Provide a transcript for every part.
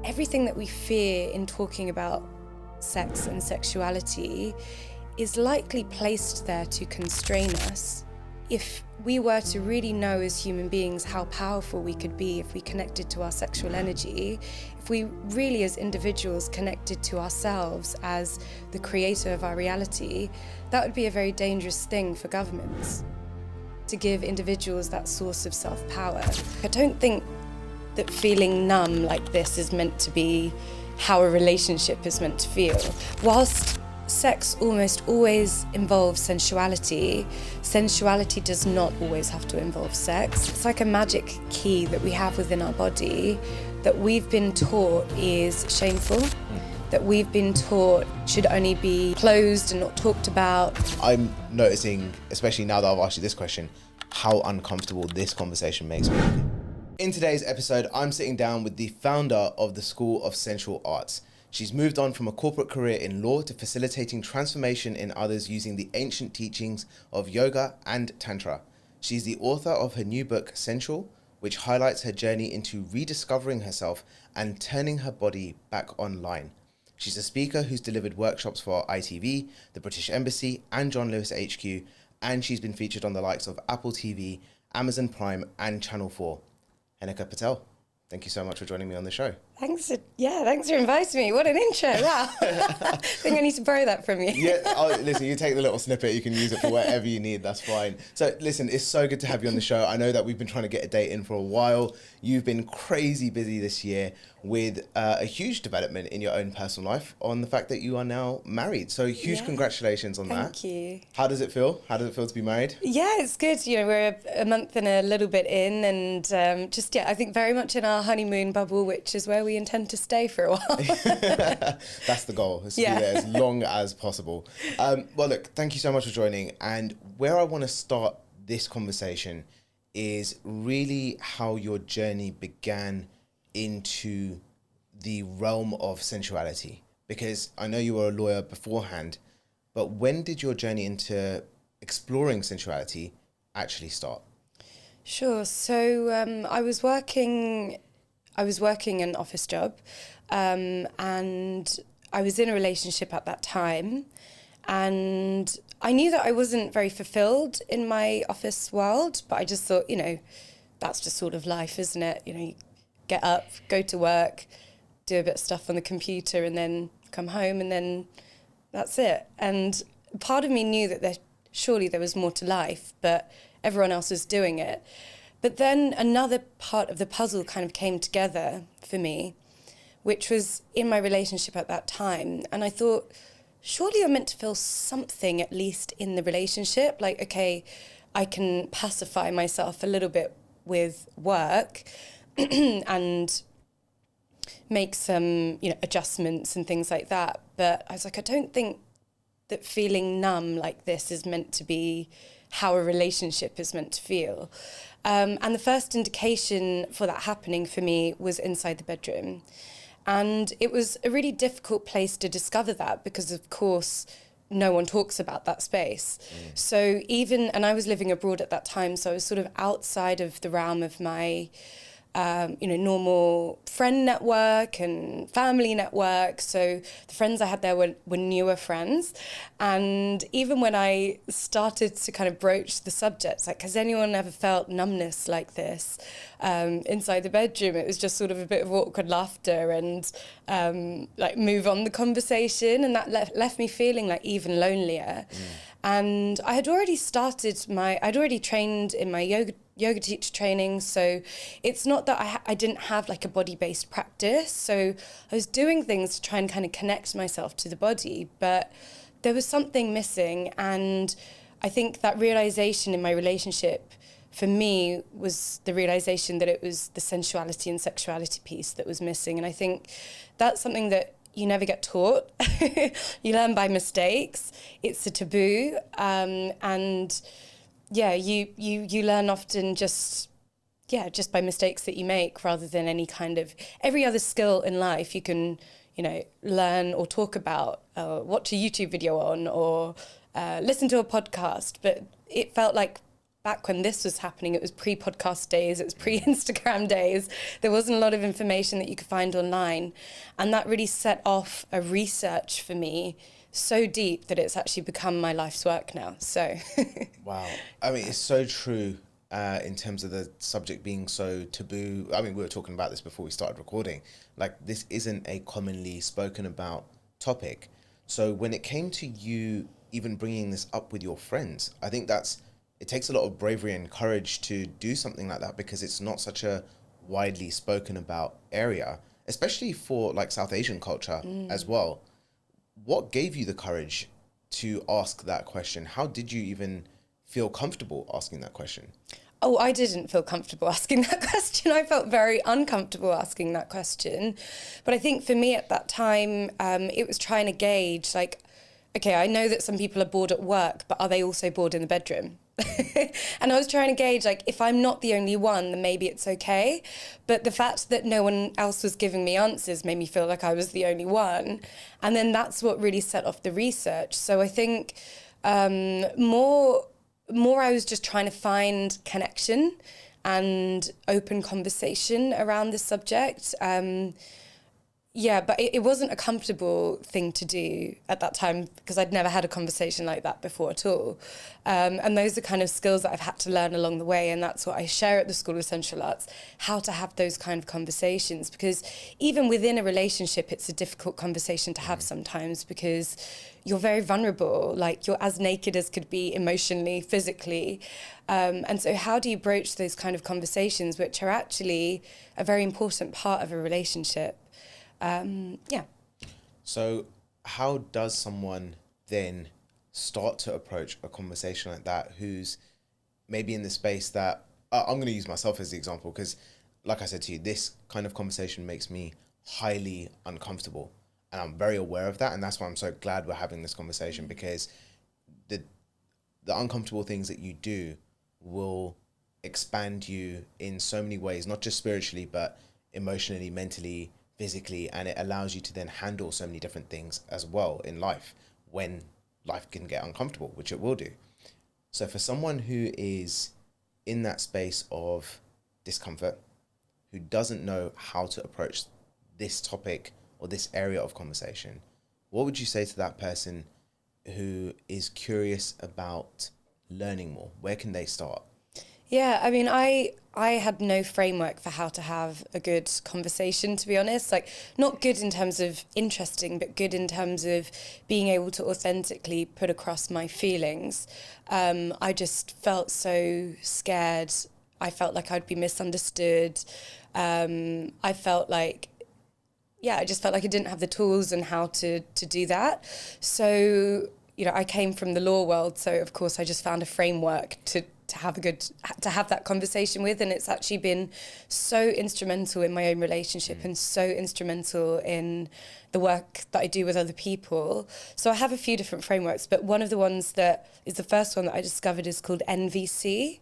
everything that we fear in talking about sex and sexuality is likely placed there to constrain us. If we were to really know as human beings how powerful we could be if we connected to our sexual energy, if we really as individuals connected to ourselves as the creator of our reality, that would be a very dangerous thing for governments, to give individuals that source of self-power. I don't think that feeling numb like this is meant to be how a relationship is meant to feel. Whilst sex almost always involves sensuality, sensuality does not always have to involve sex. It's like a magic key that we have within our body that we've been taught is shameful, that we've been taught should only be closed and not talked about. I'm noticing, especially now that I've asked you this question, how uncomfortable this conversation makes me. In today's episode, I'm sitting down with the founder of the School of Sensual Arts. She's moved on from a corporate career in law to facilitating transformation in others using the ancient teachings of yoga and tantra. She's the author of her new book, Sensual, which highlights her journey into rediscovering herself and turning her body back online. She's a speaker who's delivered workshops for ITV, the British Embassy, and John Lewis HQ, and she's been featured on the likes of Apple TV, Amazon Prime, and Channel 4. Henika Patel, thank you so much for joining me on the show. Thanks for inviting me. What an intro, wow. I think I need to borrow that from you. Yeah, listen, you take the little snippet, you can use it for whatever you need, that's fine. So listen, it's so good to have you on the show. I know that we've been trying to get a date in for a while. You've been crazy busy this year with a huge development in your own personal life on the fact that you are now married. So huge congratulations on that. Thank you. How does it feel? How does it feel to be married? Yeah, it's good. You know, we're a month and a little bit in and I think very much in our honeymoon bubble, which is where we intend to stay for a while. That's the goal, is to be there as long as possible. Well, look, thank you so much for joining. And where I want to start this conversation is really how your journey began into the realm of sensuality. Because I know you were a lawyer beforehand, but when did your journey into exploring sensuality actually start? Sure. So I was working an office job, and I was in a relationship at that time, and I knew that I wasn't very fulfilled in my office world, but I just thought, that's just sort of life, isn't it? You get up, go to work, do a bit of stuff on the computer, and then come home, and then that's it. And part of me knew that surely there was more to life, but everyone else was doing it. But then another part of the puzzle kind of came together for me, which was in my relationship at that time. And I thought, surely I'm meant to feel something at least in the relationship. Like, okay, I can pacify myself a little bit with work and make some, adjustments and things like that. But I was like, I don't think that feeling numb like this is meant to be how a relationship is meant to feel. And the first indication for that happening for me was inside the bedroom. And it was a really difficult place to discover that because, of course, no one talks about that space. So and I was living abroad at that time, so I was sort of outside of the realm of my normal friend network and family network. So the friends I had there were newer friends. And even when I started to kind of broach the subjects, like, has anyone ever felt numbness like this inside the bedroom? It was just sort of a bit of awkward laughter and move on the conversation. And that left me feeling like even lonelier. And I had already I'd already trained in my yoga teacher training, so it's not that I didn't have like a body-based practice, so I was doing things to try and kind of connect myself to the body, but there was something missing. And I think that realization in my relationship for me was the realization that it was the sensuality and sexuality piece that was missing. And I think that's something that you never get taught. You learn by mistakes. It's a taboo. You learn often just by mistakes that you make rather than any kind of, every other skill in life you can, learn or talk about, watch a YouTube video on or listen to a podcast. But it felt like back when this was happening, it was pre-podcast days, it was pre-Instagram days. There wasn't a lot of information that you could find online. And that really set off a research for me so deep that it's actually become my life's work now. So wow. I mean, it's so true in terms of the subject being so taboo. I mean, we were talking about this before we started recording. Like, this isn't a commonly spoken about topic. So when it came to you even bringing this up with your friends, I think it takes a lot of bravery and courage to do something like that, because it's not such a widely spoken about area, especially for like South Asian culture as well. What gave you the courage to ask that question? How did you even feel comfortable asking that question? Oh, I didn't feel comfortable asking that question. I felt very uncomfortable asking that question. But I think for me at that time, it was trying to gauge, like, okay, I know that some people are bored at work, but are they also bored in the bedroom? And I was trying to gauge, like, if I'm not the only one, then maybe it's okay. But the fact that no one else was giving me answers made me feel like I was the only one. And then that's what really set off the research. So I think more I was just trying to find connection and open conversation around this subject. Yeah, but it wasn't a comfortable thing to do at that time, because I'd never had a conversation like that before at all. And those are kind of skills that I've had to learn along the way, and that's what I share at the School of Sensual Arts, how to have those kind of conversations. Because even within a relationship, it's a difficult conversation to have sometimes, because you're very vulnerable, like you're as naked as could be emotionally, physically. And so how do you broach those kind of conversations, which are actually a very important part of a relationship? Yeah. So how does someone then start to approach a conversation like that, who's maybe in the space that, I'm going to use myself as the example, because like I said to you, this kind of conversation makes me highly uncomfortable, and I'm very aware of that. And that's why I'm so glad we're having this conversation, because the uncomfortable things that you do will expand you in so many ways, not just spiritually, but emotionally, mentally, physically, and it allows you to then handle so many different things as well in life when life can get uncomfortable, which it will do. So for someone who is in that space of discomfort, who doesn't know how to approach this topic or this area of conversation, what would you say to that person who is curious about learning more? Where can they start? Yeah, I mean, I had no framework for how to have a good conversation, to be honest. Like, not good in terms of interesting, but good in terms of being able to authentically put across my feelings. I just felt so scared. I felt like I'd be misunderstood. I felt like, I just felt like I didn't have the tools and how to do that. So, I came from the law world, so of course I just found a framework to have that conversation with, and it's actually been so instrumental in my own relationship and so instrumental in the work that I do with other people. So I have a few different frameworks, but one of the ones that is the first one that I discovered is called NVC,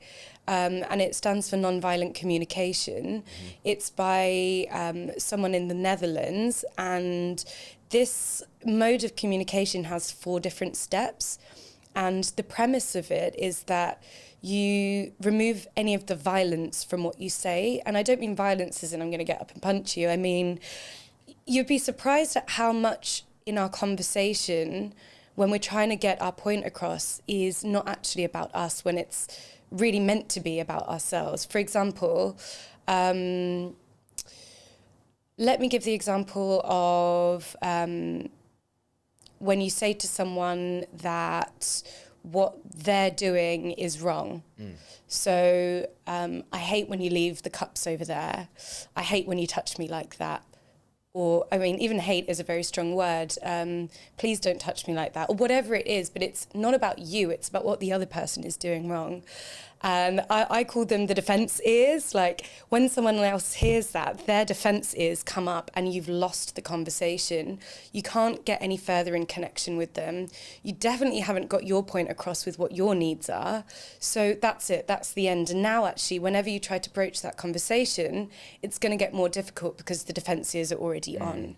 and it stands for nonviolent communication. It's by someone in the Netherlands, and this mode of communication has 4 different steps, and the premise of it is that you remove any of the violence from what you say. And I don't mean violence as in I'm going to get up and punch you. I mean, you'd be surprised at how much in our conversation, when we're trying to get our point across, is not actually about us, when it's really meant to be about ourselves. For example, let me give the example of when you say to someone that what they're doing is wrong. So I hate when you leave the cups over there. I hate when you touch me like that. Or, I mean, even hate is a very strong word. Please don't touch me like that, or whatever it is, but it's not about you, it's about what the other person is doing wrong. And I call them the defense ears. Like, when someone else hears that, their defense ears come up and you've lost the conversation. You can't get any further in connection with them. You definitely haven't got your point across with what your needs are. So that's it, that's the end. And now actually, whenever you try to broach that conversation, it's going to get more difficult because the defense ears are already on.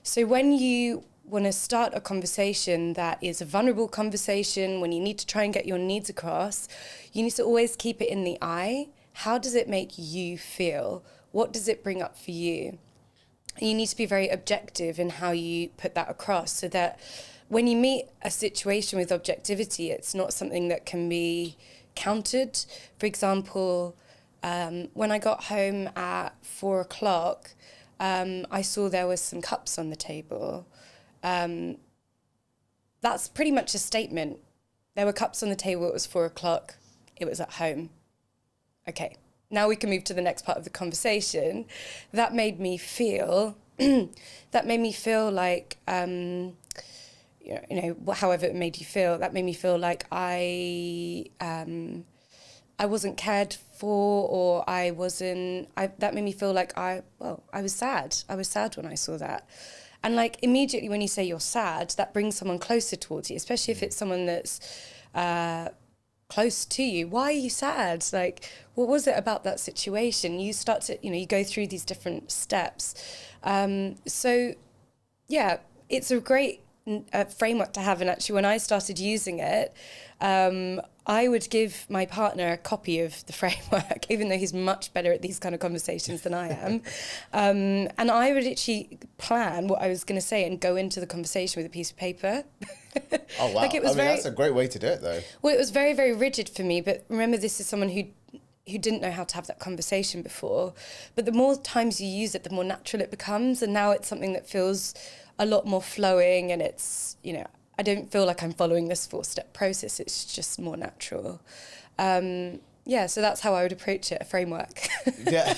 So when you want to start a conversation that is a vulnerable conversation, when you need to try and get your needs across, you need to always keep it in the I. How does it make you feel? What does it bring up for you? And you need to be very objective in how you put that across, so that when you meet a situation with objectivity, it's not something that can be countered. For example, when I got home at 4 o'clock, I saw there was some cups on the table. That's pretty much a statement. There were cups on the table, it was 4 o'clock, it was at home. Okay, now we can move to the next part of the conversation. That made me feel, like, however it made you feel, that made me feel like I wasn't cared for, or that made me feel like I was sad. I was sad when I saw that. And like immediately when you say you're sad, that brings someone closer towards you, especially if it's someone that's close to you. Why are you sad? Like, what was it about that situation? You start to, you go through these different steps. So yeah, it's a great framework to have. And actually when I started using it, I would give my partner a copy of the framework, even though he's much better at these kind of conversations than I am. And I would actually plan what I was going to say and go into the conversation with a piece of paper. Oh, wow. That's a great way to do it, though. Well, it was very, very rigid for me. But remember, this is someone who didn't know how to have that conversation before. But the more times you use it, the more natural it becomes. And now it's something that feels a lot more flowing, and it's, I don't feel like I'm following this 4-step process. It's just more natural. So that's how I would approach it, a framework. Yeah.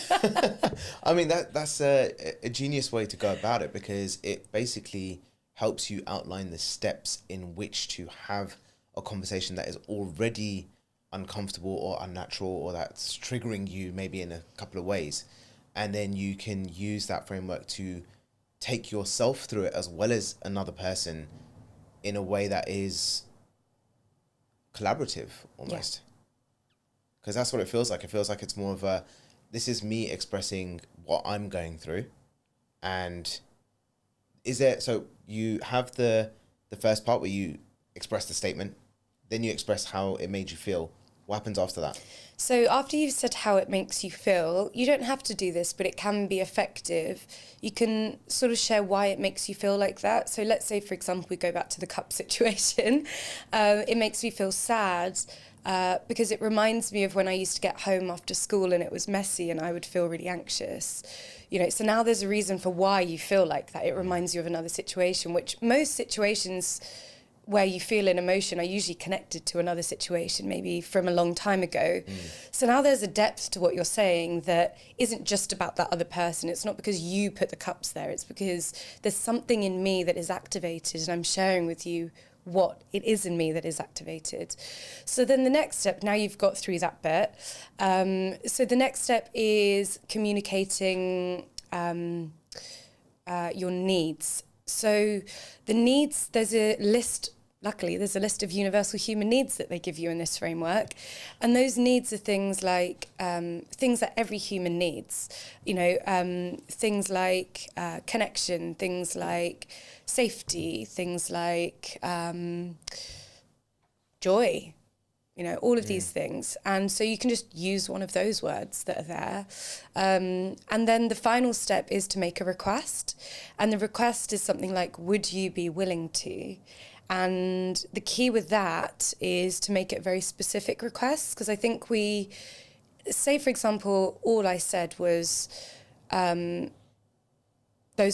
I mean, that's a genius way to go about it, because it basically helps you outline the steps in which to have a conversation that is already uncomfortable or unnatural, or that's triggering you maybe in a couple of ways. And then you can use that framework to take yourself through it as well as another person in a way that is collaborative almost. Because that's what it feels like. It feels like it's more of a, this is me expressing what I'm going through. And so you have the first part where you express the statement, then you express how it made you feel. What happens after that? So after you've said how it makes you feel, you don't have to do this, but it can be effective. You can sort of share why it makes you feel like that. So let's say, for example, we go back to the cup situation. It makes me feel sad because it reminds me of when I used to get home after school and it was messy and I would feel really anxious. So now there's a reason for why you feel like that. It reminds you of another situation, which most situations where you feel an emotion are usually connected to another situation, maybe from a long time ago. So now there's a depth to what you're saying that isn't just about that other person. It's not because you put the cups there. It's because there's something in me that is activated, and I'm sharing with you what it is in me that is activated. So then the next step, now you've got through that bit. So the next step is communicating your needs. So the needs, there's a list of universal human needs that they give you in this framework. And those needs are things like, things that every human needs, things like connection, things like safety, things like joy, all of these things. And so you can just use one of those words that are there. And then the final step is to make a request. And the request is something like, would you be willing to? And the key with that is to make it very specific requests, because I think say, for example, all I said was, those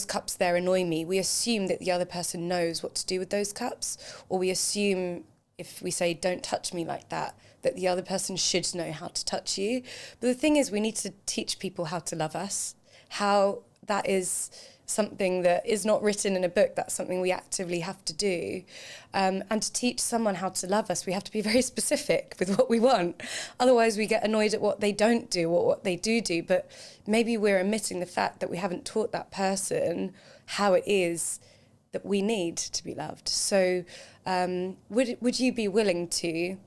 cups there annoy me. We assume that the other person knows what to do with those cups, or we assume, if we say, don't touch me like that the other person should know how to touch you. But the thing is, we need to teach people how to love us, how that is something that is not written in a book. That's something we actively have to do. And to teach someone how to love us, we have to be very specific with what we want. Otherwise, we get annoyed at what they don't do or what they do. But maybe we're omitting the fact that we haven't taught that person how it is that we need to be loved. So would you be willing to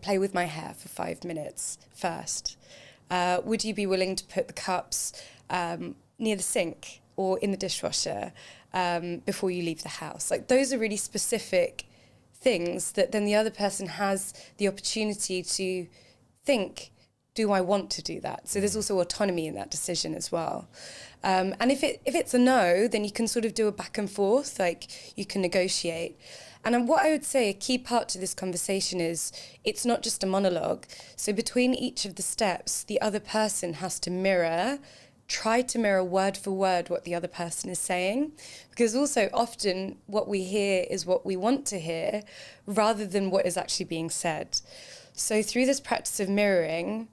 play with my hair for 5 minutes first? Would you be willing to put the cups near the sink or in the dishwasher before you leave the house. Like, those are really specific things that then the other person has the opportunity to think, do I want to do that? So there's also autonomy in that decision as well. And if it's a no, then you can sort of do a back and forth, like you can negotiate. And what I would say a key part to this conversation is it's not just a monologue. So between each of the steps, the other person has to try to mirror word for word what the other person is saying. Because also often what we hear is what we want to hear rather than what is actually being said. So through this practice of mirroring,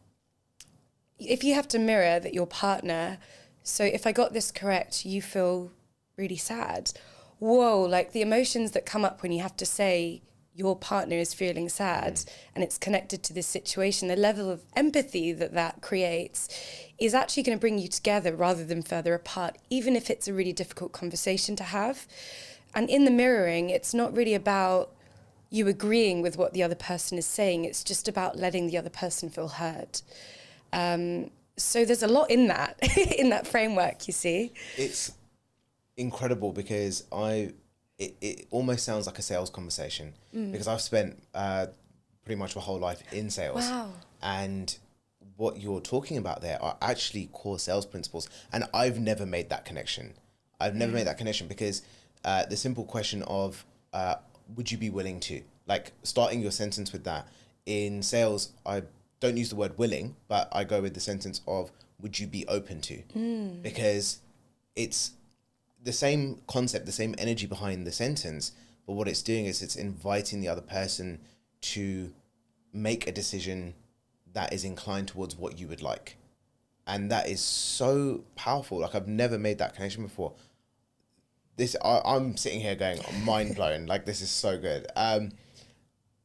if you have to mirror that your partner, so if I got this correct, you feel really sad. Whoa, like the emotions that come up when you have to say your partner is feeling sad and it's connected to this situation, the level of empathy that creates is actually going to bring you together rather than further apart, even if it's a really difficult conversation to have. And in the mirroring, it's not really about you agreeing with what the other person is saying, it's just about letting the other person feel heard. So there's a lot in that, in that framework, you see. It's incredible because it almost sounds like a sales conversation because I've spent pretty much my whole life in sales. Wow. And what you're talking about there are actually core sales principles. And I've never made that connection. I've never made that connection because the simple question of would you be willing to? Like starting your sentence with that. In sales, I don't use the word willing, but I go with the sentence of would you be open to? Because it's the same concept, the same energy behind the sentence, but what it's doing is it's inviting the other person to make a decision that is inclined towards what you would like. And that is so powerful. Like I've never made that connection before. I'm sitting here going, mind blown. Like this is so good.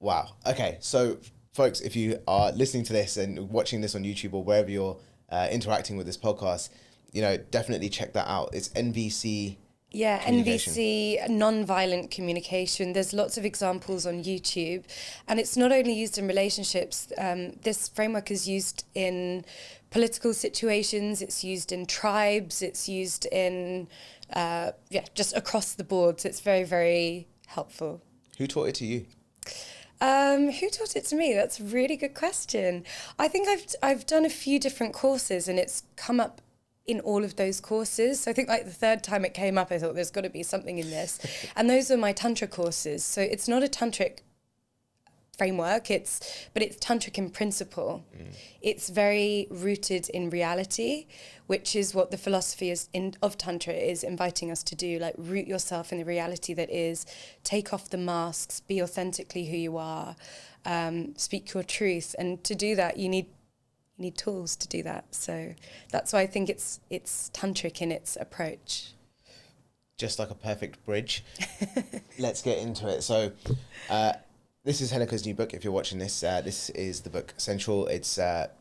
Wow. Okay. So folks, if you are listening to this and watching this on YouTube or wherever you're interacting with this podcast, definitely check that out. It's NVC. Yeah, NVC, non-violent communication. There's lots of examples on YouTube. And it's not only used in relationships. This framework is used in political situations. It's used in tribes. It's used in, just across the board. So it's very, very helpful. Who taught it to you? Who taught it to me? That's a really good question. I think I've done a few different courses and it's come up in all of those courses. So I think like the third time it came up, I thought there's got to be something in this. And those are my tantra courses. So it's not a tantric framework, but it's tantric in principle. It's very rooted in reality, which is what the philosophy of tantra is inviting us to do, like root yourself in the reality that is, take off the masks, be authentically who you are, speak your truth. And to do that, you need tools to do that. So that's why I think it's tantric in its approach. Just like a perfect bridge. Let's get into it. So this is Henika's new book. If you're watching this, this is the book Sensual. It's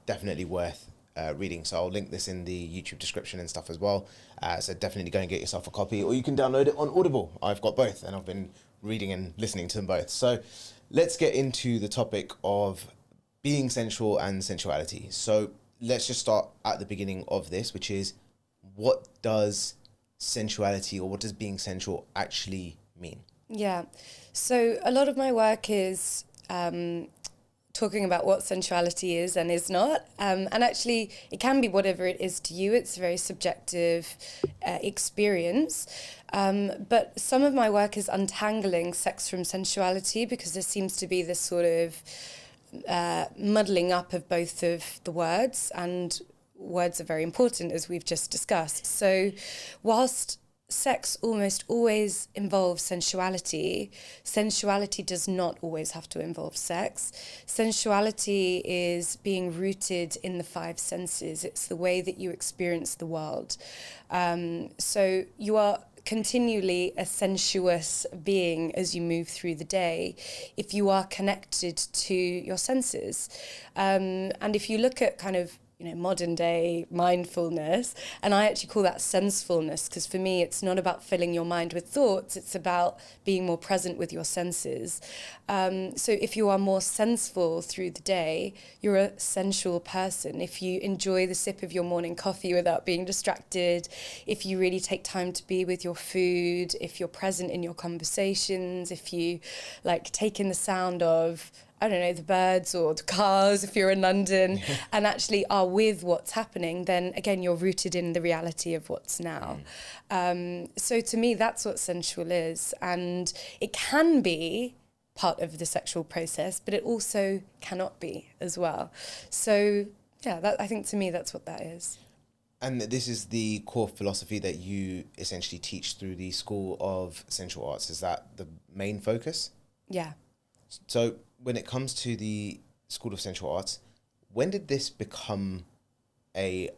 definitely worth reading. So I'll link this in the YouTube description and stuff as well. So definitely go and get yourself a copy, or you can download it on Audible. I've got both and I've been reading and listening to them both. So let's get into the topic of being sensual and sensuality. So let's just start at the beginning of this, which is what does sensuality or what does being sensual actually mean? Yeah. So a lot of my work is talking about what sensuality is and is not. And actually, it can be whatever it is to you. It's a very subjective experience. But some of my work is untangling sex from sensuality because there seems to be this sort of muddling up of both of the words, and words are very important, as we've just discussed. So whilst sex almost always involves sensuality, sensuality does not always have to involve sex. Sensuality is being rooted in the five senses. It's the way that you experience the world. So you are continually a sensuous being as you move through the day if you are connected to your senses. And if you look at kind of modern day mindfulness. And I actually call that sensefulness, because for me, it's not about filling your mind with thoughts. It's about being more present with your senses. So if you are more senseful through the day, you're a sensual person. If you enjoy the sip of your morning coffee without being distracted, if you really take time to be with your food, if you're present in your conversations, if you take in the sound of, I don't know, the birds or the cars, if you're in London, and actually are with what's happening, then again, you're rooted in the reality of what's now. So to me, that's what sensual is. And it can be part of the sexual process, but it also cannot be as well. So yeah, I think to me, that's what that is. And this is the core philosophy that you essentially teach through the School of Sensual Arts. Is that the main focus? Yeah. So when it comes to the School of Sensual Arts, when did this become a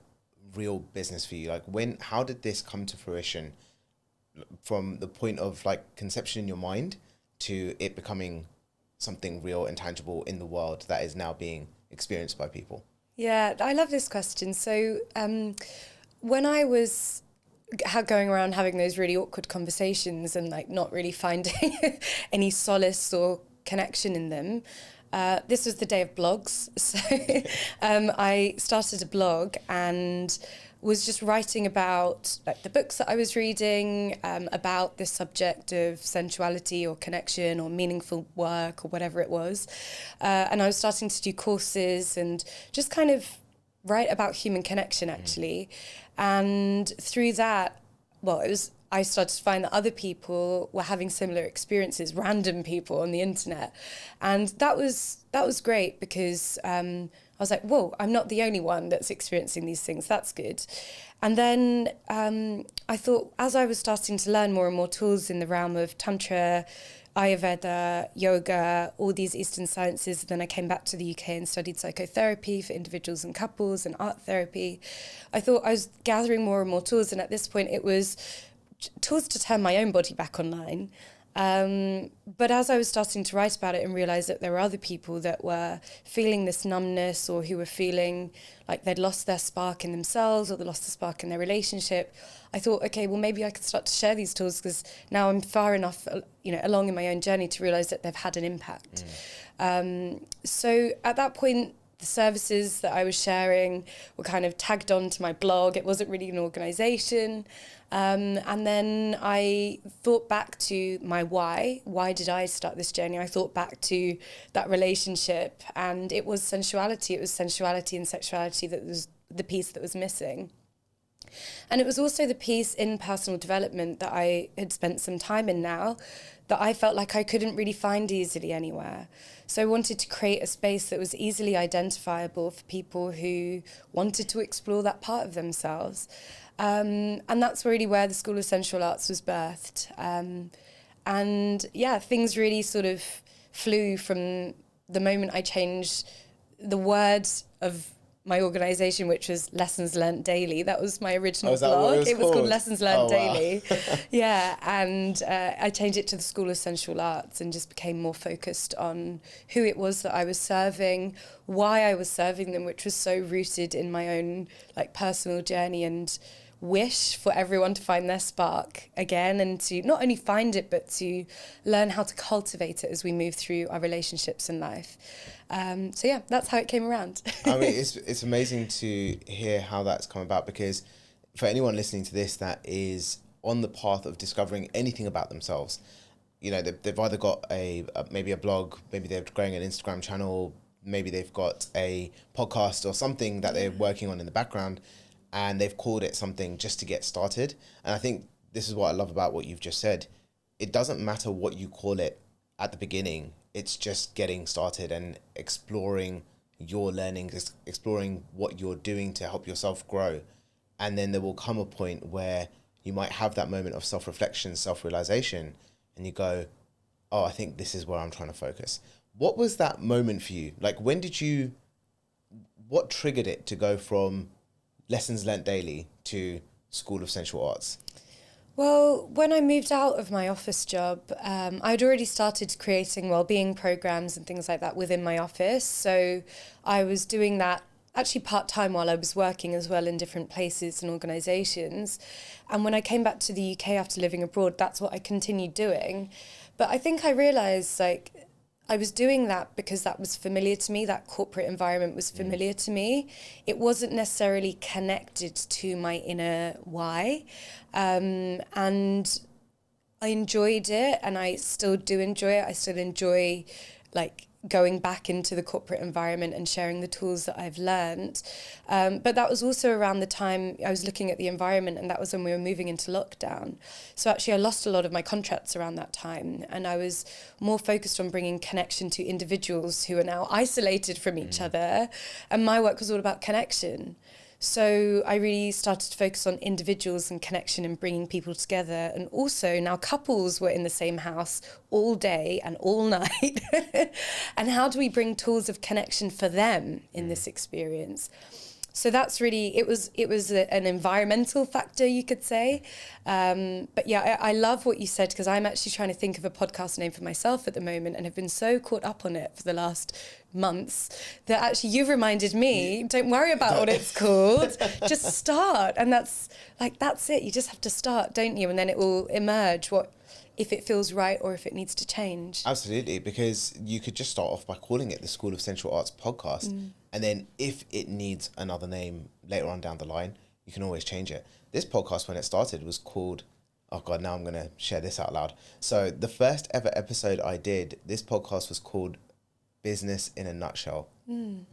real business for you? How did this come to fruition from the point of conception in your mind to it becoming something real and tangible in the world that is now being experienced by people? Yeah, I love this question. So when I was going around having those really awkward conversations and not really finding any solace or connection in them, this was the day of blogs. So I started a blog and was just writing about the books that I was reading, about this subject of sensuality or connection or meaningful work or whatever it was. And I was starting to do courses and just kind of write about human connection, actually. And through that, I started to find that other people were having similar experiences, random people on the internet. And that was great, because I was like, whoa, I'm not the only one that's experiencing these things. That's good. And then I thought, as I was starting to learn more and more tools in the realm of tantra, Ayurveda, yoga, all these Eastern sciences, then I came back to the UK and studied psychotherapy for individuals and couples and art therapy. I thought I was gathering more and more tools, and at this point it was tools to turn my own body back online. But as I was starting to write about it and realize that there were other people that were feeling this numbness, or who were feeling like they'd lost their spark in themselves, or they lost the spark in their relationship, I thought, okay, well, maybe I could start to share these tools, because now I'm far enough, along in my own journey to realize that they've had an impact. So at that point, the services that I was sharing were kind of tagged on to my blog. It wasn't really an organization. And then I thought back to my why. Why did I start this journey? I thought back to that relationship, and it was sensuality. It was sensuality and sexuality that was the piece that was missing. And it was also the piece in personal development that I had spent some time in now, that I felt like I couldn't really find easily anywhere. So I wanted to create a space that was easily identifiable for people who wanted to explore that part of themselves. And that's really where the School of Sensual Arts was birthed. And yeah, things really sort of flew from the moment I changed the words of my organisation, which was Lessons Learnt Daily. That was my original blog. It was called Lessons Learnt Daily. Yeah, and I changed it to the School of Sensual Arts and just became more focused on who it was that I was serving, why I was serving them, which was so rooted in my own personal journey and wish for everyone to find their spark again, and to not only find it, but to learn how to cultivate it as we move through our relationships in life. So yeah, that's how it came around. I mean, it's amazing to hear how that's come about, because for anyone listening to this that is on the path of discovering anything about themselves, they've either got maybe a blog, maybe they're growing an Instagram channel, maybe they've got a podcast or something that they're working on in the background, and they've called it something just to get started. And I think this is what I love about what you've just said. It doesn't matter what you call it at the beginning. It's just getting started and exploring your learning, exploring what you're doing to help yourself grow. And then there will come a point where you might have that moment of self-reflection, self-realization, and you go, oh, I think this is where I'm trying to focus. What was that moment for you? What triggered it to go from Lessons Learnt Daily to School of Sensual Arts? Well, when I moved out of my office job, I'd already started creating wellbeing programs and things like that within my office. So I was doing that actually part-time while I was working as well in different places and organisations. And when I came back to the UK after living abroad, that's what I continued doing. But I think I realised, like, I was doing that because that was familiar to me, that corporate environment was familiar to me. It wasn't necessarily connected to my inner why. And I enjoyed it, and I still do enjoy it. I still enjoy, like, going back into the corporate environment and sharing the tools that I've learned. But that was also around the time I was looking at the environment, and that was when we were moving into lockdown. So actually I lost a lot of my contracts around that time, and I was more focused on bringing connection to individuals who are now isolated from each other, and my work was all about connection. So I really started to focus on individuals and connection and bringing people together. And also now couples were in the same house all day and all night. And how do we bring tools of connection for them in this experience? So that's really, it was an environmental factor, you could say. But yeah, I love what you said, because I'm actually trying to think of a podcast name for myself at the moment, and have been so caught up on it for the last months that actually you've reminded me, don't worry about what it's called, just start. And that's it. You just have to start, don't you? And then it will emerge if it feels right or if it needs to change. Absolutely, because you could just start off by calling it the School of Sensual Arts podcast. And then if it needs another name later on down the line, you can always change it. This podcast, when it started, was called, oh God, now I'm going to share this out loud. So the first ever episode I did, this podcast was called Business in a Nutshell,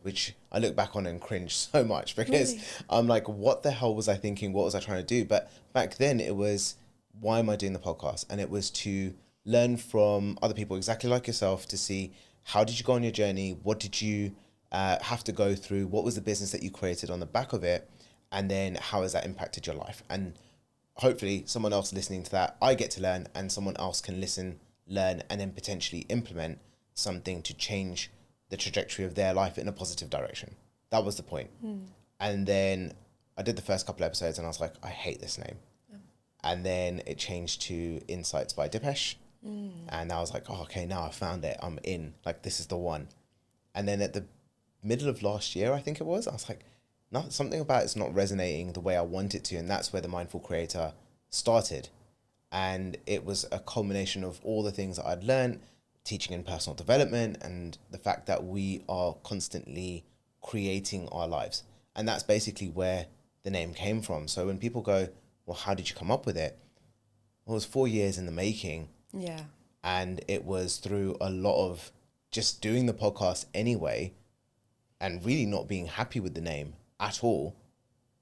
which I look back on and cringe so much, because Really? I'm like, what the hell was I thinking? What was I trying to do? But back then it was, why am I doing the podcast? And it was to learn from other people exactly like yourself, to see, how did you go on your journey? What did you have to go through? What was the business that you created on the back of it? And then how has that impacted your life? And hopefully someone else listening to that, I get to learn, and someone else can listen, learn, and then potentially implement something to change the trajectory of their life in a positive direction. That was the point. And then I did the first couple episodes and I was like, I hate this name. And then it changed to Insights by Depeche. And I was like, oh, okay, now I found it. I'm in. Like, this is the one. And then at the middle of last year, I think it was, I was like, no, something about it's not resonating the way I want it to. And that's where the Mindful Creator started. And it was a culmination of all the things that I'd learned, teaching in personal development, and the fact that we are constantly creating our lives. And that's basically where the name came from. So when people go, well, how did you come up with it? Well, it was 4 years in the making. Yeah. And it was through a lot of just doing the podcast anyway, and really not being happy with the name at all,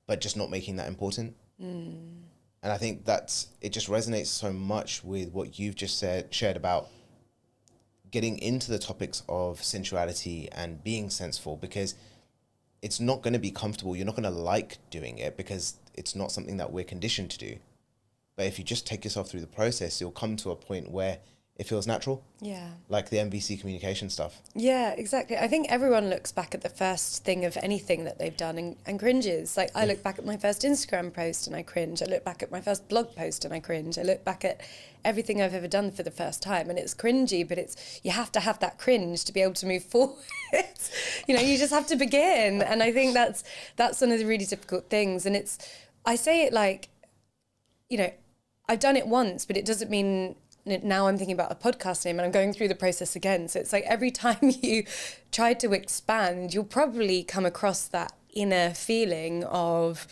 but just not making that important. And I think it just resonates so much with what you've just shared about getting into the topics of sensuality and being senseful, because it's not going to be comfortable. You're not going to like doing it because it's not something that we're conditioned to do. But if you just take yourself through the process, you'll come to a point where it feels natural. Yeah. Like the MVC communication stuff. Yeah, exactly. I think everyone looks back at the first thing of anything that they've done and cringes. Like, I look back at my first Instagram post and I cringe. I look back at my first blog post and I cringe. I look back at everything I've ever done for the first time, and it's cringy, but you have to have that cringe to be able to move forward. You just have to begin. And I think that's one of the really difficult things. And I say it like, I've done it once, but it doesn't mean now I'm thinking about a podcast name and I'm going through the process again. So it's like every time you try to expand, you'll probably come across that inner feeling of,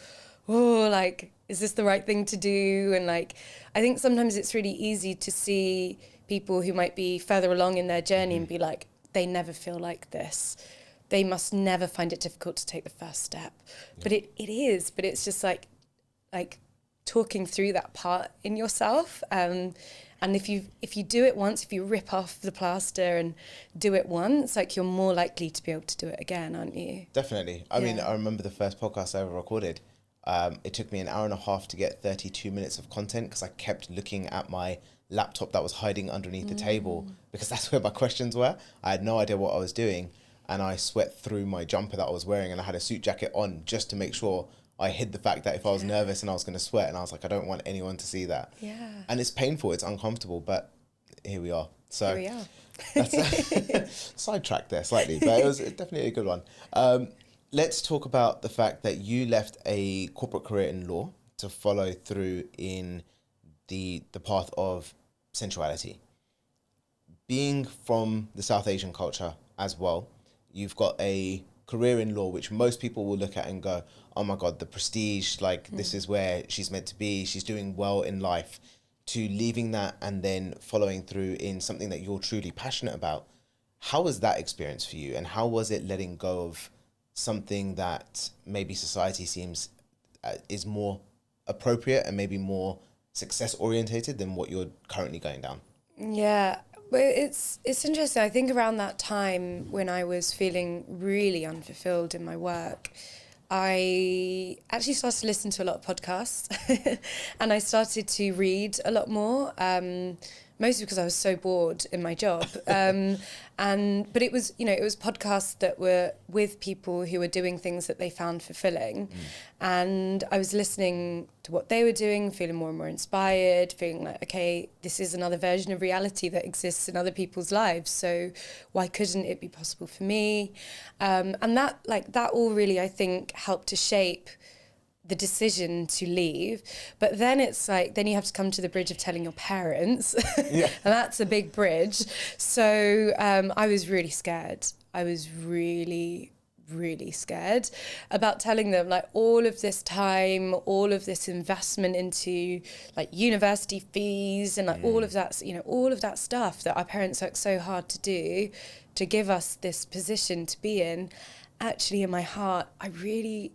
oh, like, is this the right thing to do? And like, I think sometimes it's really easy to see people who might be further along in their journey and be like, they never feel like this. They must never find it difficult to take the first step. Yeah. But it is, but it's just like talking through that part in yourself. And if you do it once, if you rip off the plaster and do it once, like, you're more likely to be able to do it again, aren't you? Definitely. I mean, I remember the first podcast I ever recorded. It took me an hour and a half to get 32 minutes of content because I kept looking at my laptop that was hiding underneath the table, because that's where my questions were. I had no idea what I was doing, and I sweat through my jumper that I was wearing, and I had a suit jacket on just to make sure I hid the fact that if I was nervous and I was going to sweat, and I was like, I don't want anyone to see that. Yeah. And it's painful, it's uncomfortable, but here we are. So here we are. That's sidetracked there slightly, but it was definitely a good one. let's talk about the fact that you left a corporate career in law to follow through in the path of sensuality. Being from the South Asian culture as well, you've got a career in law which most people will look at and go, oh my God, the prestige, like this is where she's meant to be, she's doing well in life, to leaving that and then following through in something that you're truly passionate about. How was that experience for you, and how was it letting go of something that maybe society seems is more appropriate and maybe more success orientated than what you're currently going down? Yeah, but it's interesting. I think around that time when I was feeling really unfulfilled in my work, I actually started to listen to a lot of podcasts and I started to read a lot more, mostly because I was so bored in my job. But it was, it was podcasts that were with people who were doing things that they found fulfilling. And I was listening to what they were doing, feeling more and more inspired, feeling like, okay, this is another version of reality that exists in other people's lives. So why couldn't it be possible for me? And that all really, I think, helped to shape the decision to leave. But then it's like, then you have to come to the bridge of telling your parents. Yeah. And that's a big bridge. So I was really scared. I was really scared about telling them, like, all of this time, all of this investment into like university fees and like all of that, all of that stuff that our parents worked so hard to do to give us this position to be in. Actually, in my heart, I really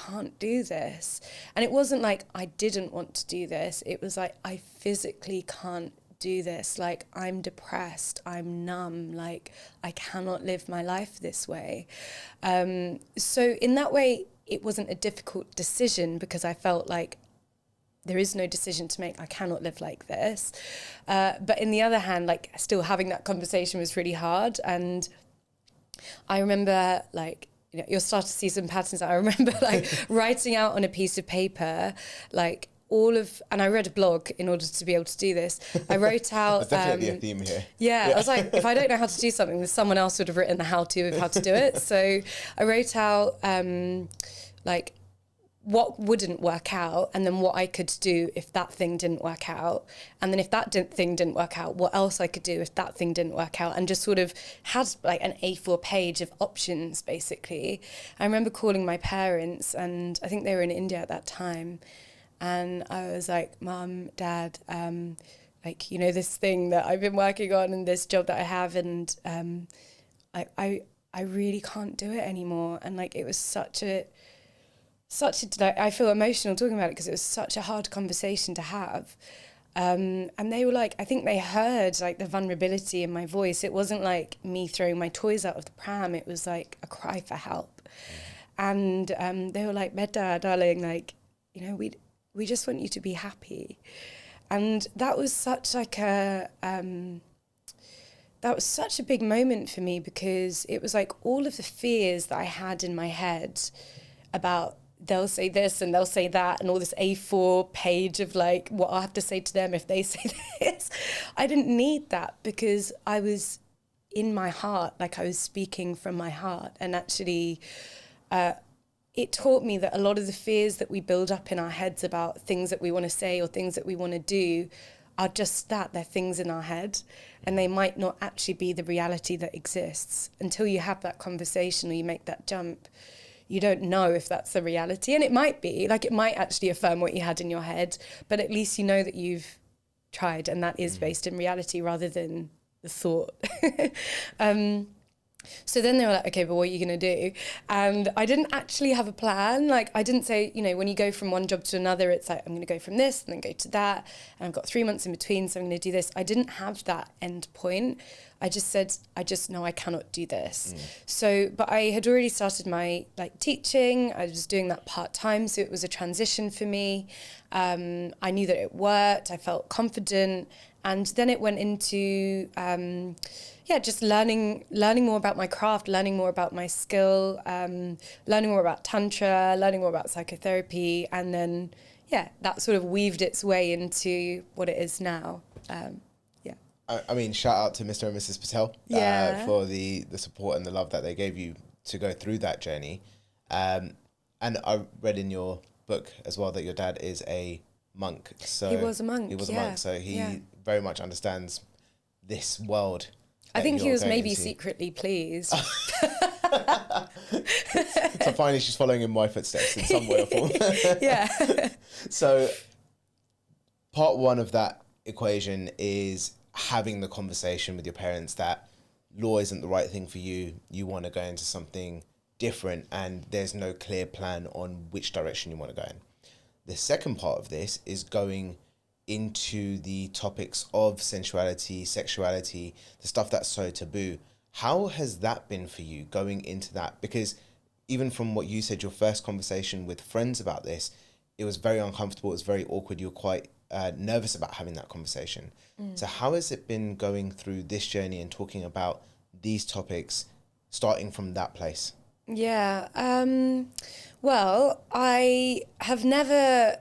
can't do this. And it wasn't like I didn't want to do this. It was like, I physically can't do this. Like, I'm depressed, I'm numb, like I cannot live my life this way. So in that way, it wasn't a difficult decision because I felt like there is no decision to make. I cannot live like this. But in the other hand, like still having that conversation was really hard. And I remember like, you'll start to see some patterns. I remember like writing out on a piece of paper, like and I read a blog in order to be able to do this. I wrote out... There's definitely a theme here. Yeah, I was like, if I don't know how to do something, then someone else would have written the how-to of how to do it. So I wrote out like what wouldn't work out and then what I could do if that thing didn't work out. And then if that thing didn't work out, what else I could do if that thing didn't work out, and just sort of had like an A4 page of options, basically. I remember calling my parents, and I think they were in India at that time. And I was like, Mum, Dad, like, this thing that I've been working on and this job that I have, and I really can't do it anymore. And like, it was such a, I feel emotional talking about it because it was such a hard conversation to have. And they were like, I think they heard like the vulnerability in my voice. It wasn't like me throwing my toys out of the pram. It was like a cry for help. And they were like, Meda, darling, like, we just want you to be happy. And that was such like that was such a big moment for me, because it was like all of the fears that I had in my head about they'll say this and they'll say that, and all this A4 page of like what I have to say to them if they say this. I didn't need that, because I was in my heart, like I was speaking from my heart. And actually, it taught me that a lot of the fears that we build up in our heads about things that we want to say or things that we want to do are just that, they're things in our head, and they might not actually be the reality that exists. Until you have that conversation or you make that jump, you don't know if that's the reality. And it might be, like, it might actually affirm what you had in your head, but at least you know that you've tried, and that is based in reality rather than the thought. So then they were like, okay, but what are you going to do? And I didn't actually have a plan. Like, I didn't say, when you go from one job to another, it's like, I'm going to go from this and then go to that. And I've got 3 months in between, so I'm going to do this. I didn't have that end point. I just said, I just know I cannot do this. So, but I had already started my teaching. I was doing that part-time, so it was a transition for me. I knew that it worked. I felt confident. And then it went into, just learning more about my craft, learning more about my skill, learning more about tantra, learning more about psychotherapy. And then, that sort of weaved its way into what it is now. I mean, shout out to Mr. and Mrs. Patel for the support and the love that they gave you to go through that journey. And I read in your book as well that your dad is a monk. So he was a monk. He was a monk, so he very much understands this world. I think he was maybe secretly pleased. So finally she's following in my footsteps in some way or form. Yeah. So part one of that equation is having the conversation with your parents that law isn't the right thing for you. You want to go into something different and there's no clear plan on which direction you want to go in. The second part of this is going into the topics of sensuality, sexuality, the stuff that's so taboo. How has that been for you going into that? Because even from what you said, your first conversation with friends about this, it was very uncomfortable, it was very awkward, you were quite nervous about having that conversation. So how has it been going through this journey and talking about these topics, starting from that place? Yeah. Well, I have never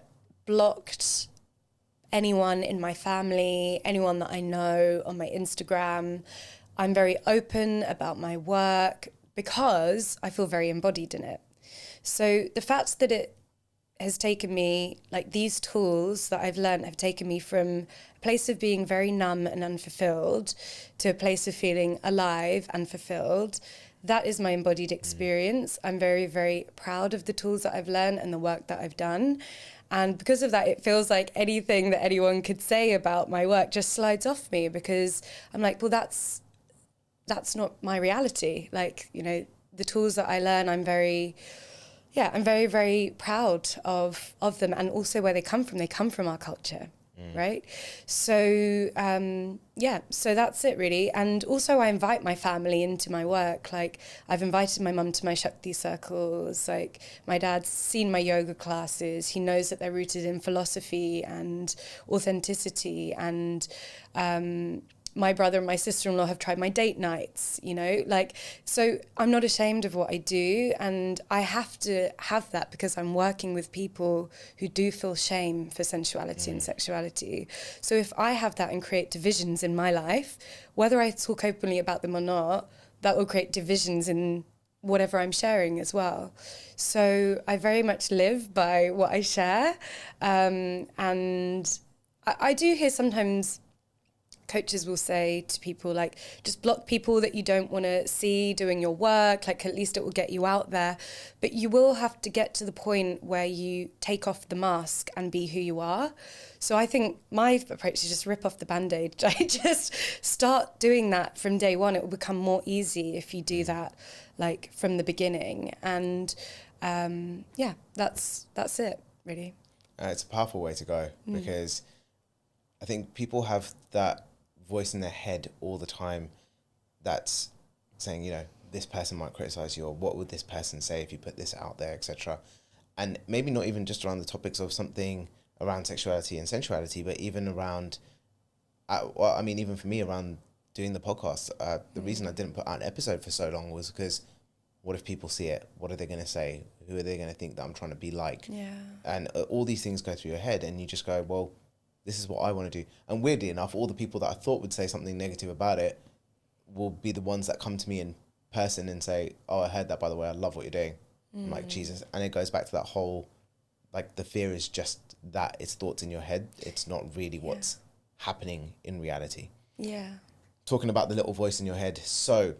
blocked anyone in my family, anyone that I know on my Instagram. I'm very open about my work because I feel very embodied in it. So the fact that it has taken me, like these tools that I've learned have taken me from a place of being very numb and unfulfilled to a place of feeling alive and fulfilled. That is my embodied experience. I'm very, very proud of the tools that I've learned and the work that I've done. And because of that, it feels like anything that anyone could say about my work just slides off me, because I'm like, well, that's not my reality. Like, you know, the tools that I learn, I'm very, very proud of them, and also where they come from. They come from our culture, right? So, so that's it really. And also I invite my family into my work. Like, I've invited my mum to my Shakti circles. Like, my dad's seen my yoga classes. He knows that they're rooted in philosophy and authenticity. And my brother and my sister-in-law have tried my date nights, you know, like, so I'm not ashamed of what I do, and I have to have that because I'm working with people who do feel shame for sensuality and sexuality. So if I have that and create divisions in my life, whether I talk openly about them or not, that will create divisions in whatever I'm sharing as well. So I very much live by what I share, and I do hear sometimes coaches will say to people, like, just block people that you don't want to see doing your work, like at least it will get you out there. But you will have to get to the point where you take off the mask and be who you are. So I think my approach is just rip off the Band-Aid. I just start doing that from day one. It will become more easy if you do that, like, from the beginning. And that's it, really. It's a powerful way to go, because I think people have that voice in their head all the time that's saying, you know, this person might criticize you, or what would this person say if you put this out there, etc. And maybe not even just around the topics of something around sexuality and sensuality, but even around, even for me, around doing the podcast, the reason I didn't put out an episode for so long was because what if people see it? What are they going to say? Who are they going to think that I'm trying to be like? Yeah. And all these things go through your head, and you just go, well, this is what I want to do. And weirdly enough, all the people that I thought would say something negative about it will be the ones that come to me in person and say, oh, I heard that, by the way, I love what you're doing. I'm like, Jesus. And it goes back to that whole, like, the fear is just that it's thoughts in your head. It's not really what's happening in reality. Yeah. Talking about the little voice in your head. So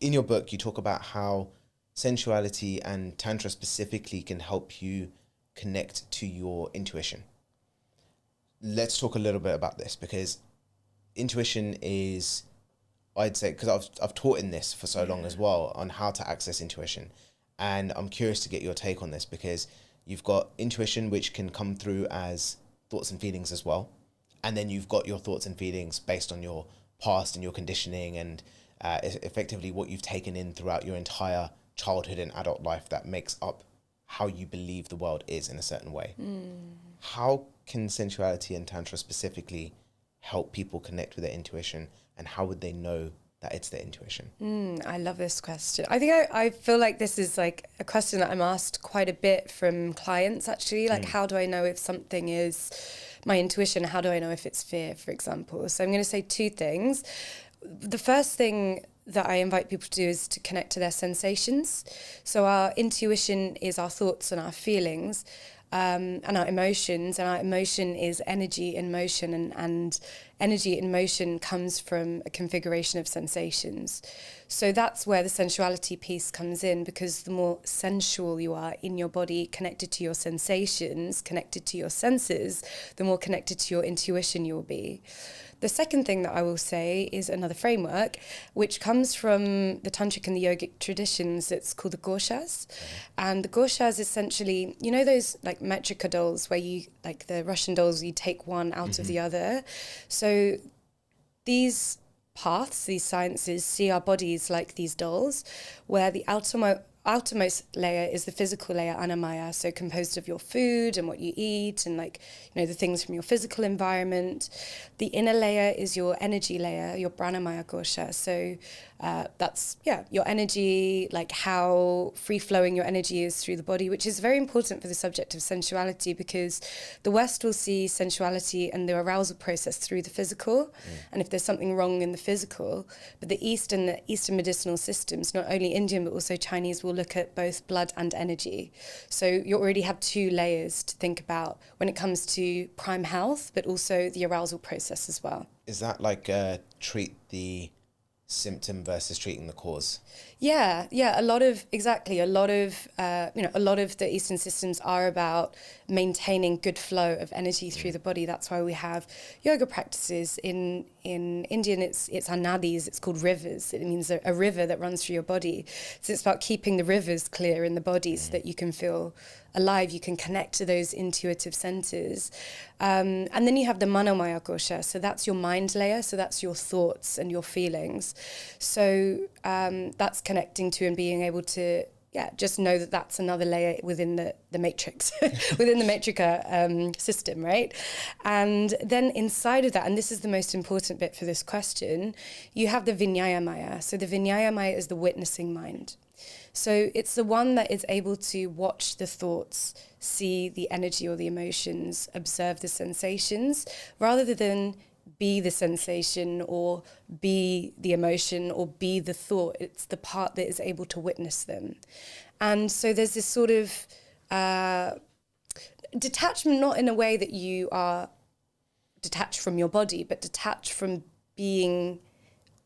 in your book, you talk about how sensuality and tantra specifically can help you connect to your intuition. Let's talk a little bit about this, because intuition is, I'd say, because I've taught in this for so long as well, on how to access intuition. And I'm curious to get your take on this, because you've got intuition, which can come through as thoughts and feelings as well. And then you've got your thoughts and feelings based on your past and your conditioning, and effectively what you've taken in throughout your entire childhood and adult life that makes up how you believe the world is in a certain way. How can sensuality and tantra specifically help people connect with their intuition, and how would they know that it's their intuition? I love this question. I think I feel like this is like a question that I'm asked quite a bit from clients, actually. Like, how do I know if something is my intuition? How do I know if it's fear, for example? So I'm going to say two things. The first thing that I invite people to do is to connect to their sensations. So our intuition is our thoughts and our feelings, and our emotions, and our emotion is energy in motion, and energy in motion comes from a configuration of sensations. So that's where the sensuality piece comes in, because the more sensual you are in your body, connected to your sensations, connected to your senses, the more connected to your intuition you'll be. The second thing that I will say is another framework, which comes from the tantric and the yogic traditions. It's called the goshas. And the goshas essentially, you know those like metrica dolls where you, like the Russian dolls, you take one out of the other. So these paths, these sciences see our bodies like these dolls, where the outermost layer is the physical layer, anamaya, so composed of your food and what you eat and, like, you know, the things from your physical environment. The inner layer is your energy layer, your pranamaya kosha. So that's, your energy, like how free-flowing your energy is through the body, which is very important for the subject of sensuality, because the West will see sensuality and the arousal process through the physical. And if there's something wrong in the physical, but the East and the Eastern medicinal systems, not only Indian but also Chinese, will look at both blood and energy. So you already have two layers to think about when it comes to prime health, but also the arousal process as well. Is that like treat the symptom versus treating the cause? Yeah, a lot of the Eastern systems are about maintaining good flow of energy through the body. That's why we have yoga practices. In Indian, it's anadis, it's called rivers. It means a river that runs through your body. So it's about keeping the rivers clear in the body so that you can feel alive, you can connect to those intuitive centers. And then you have the manomaya kosha, so that's your mind layer, so that's your thoughts and your feelings. So that's connecting to and being able to just know that that's another layer within the matrix, within the matrica system, right? And then inside of that, and this is the most important bit for this question, you have the vinyaya maya. So the vinyaya maya is the witnessing mind. So it's the one that is able to watch the thoughts, see the energy or the emotions, observe the sensations, rather than be the sensation or be the emotion or be the thought. It's the part that is able to witness them. And so there's this sort of detachment, not in a way that you are detached from your body, but detached from being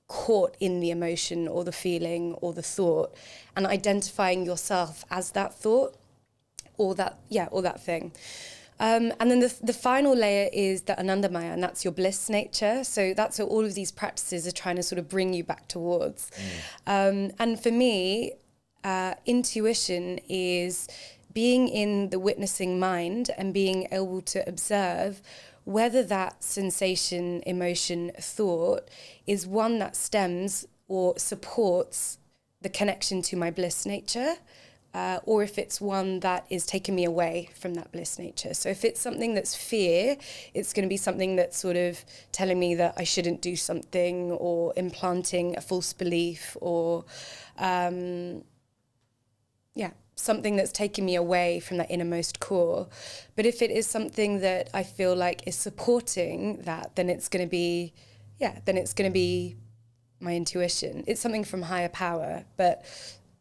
caught in the emotion or the feeling or the thought, and identifying yourself as that thought or that thing. And then the final layer is the Anandamaya, and that's your bliss nature. So that's what all of these practices are trying to sort of bring you back towards. And for me, intuition is being in the witnessing mind and being able to observe whether that sensation, emotion, thought is one that stems or supports the connection to my bliss nature, or if it's one that is taking me away from that bliss nature. So if it's something that's fear, it's going to be something that's sort of telling me that I shouldn't do something, or implanting a false belief, or something that's taking me away from that innermost core. But if it is something that I feel like is supporting that, then it's going to be my intuition. It's something from higher power, but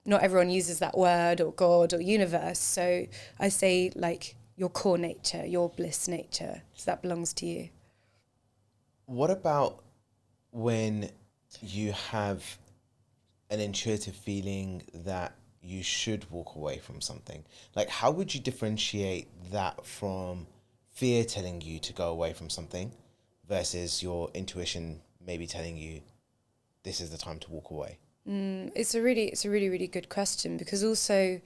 not everyone uses that word, or God, or universe. So I say, like, your core nature, your bliss nature. So that belongs to you. What about when you have an intuitive feeling that you should walk away from something? Like, how would you differentiate that from fear telling you to go away from something versus your intuition maybe telling you this is the time to walk away? It's a really good question, because also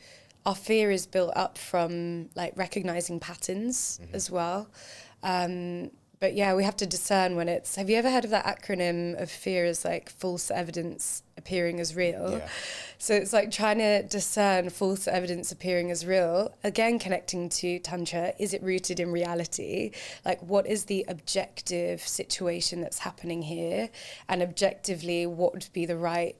our fear is built up from, like, recognizing patterns as well. But yeah, we have to discern when it's... Have you ever heard of that acronym of fear as, like, false evidence appearing as real? Yeah. So it's like trying to discern false evidence appearing as real. Again, connecting to Tantra, is it rooted in reality? Like, what is the objective situation that's happening here? And objectively, what would be the right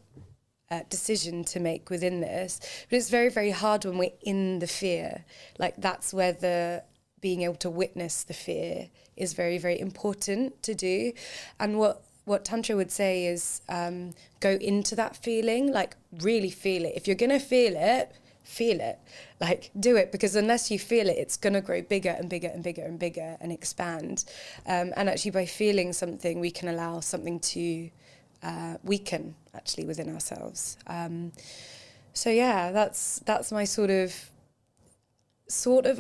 decision to make within this? But it's very, very hard when we're in the fear. Like, that's where the being able to witness the fear is very, very important to do. And what what Tantra would say is go into that feeling, like really feel it. If you're going to feel it, like do it, because unless you feel it, it's going to grow bigger and bigger and bigger and bigger and expand. And actually by feeling something, we can allow something to weaken actually within ourselves. So yeah, that's my sort of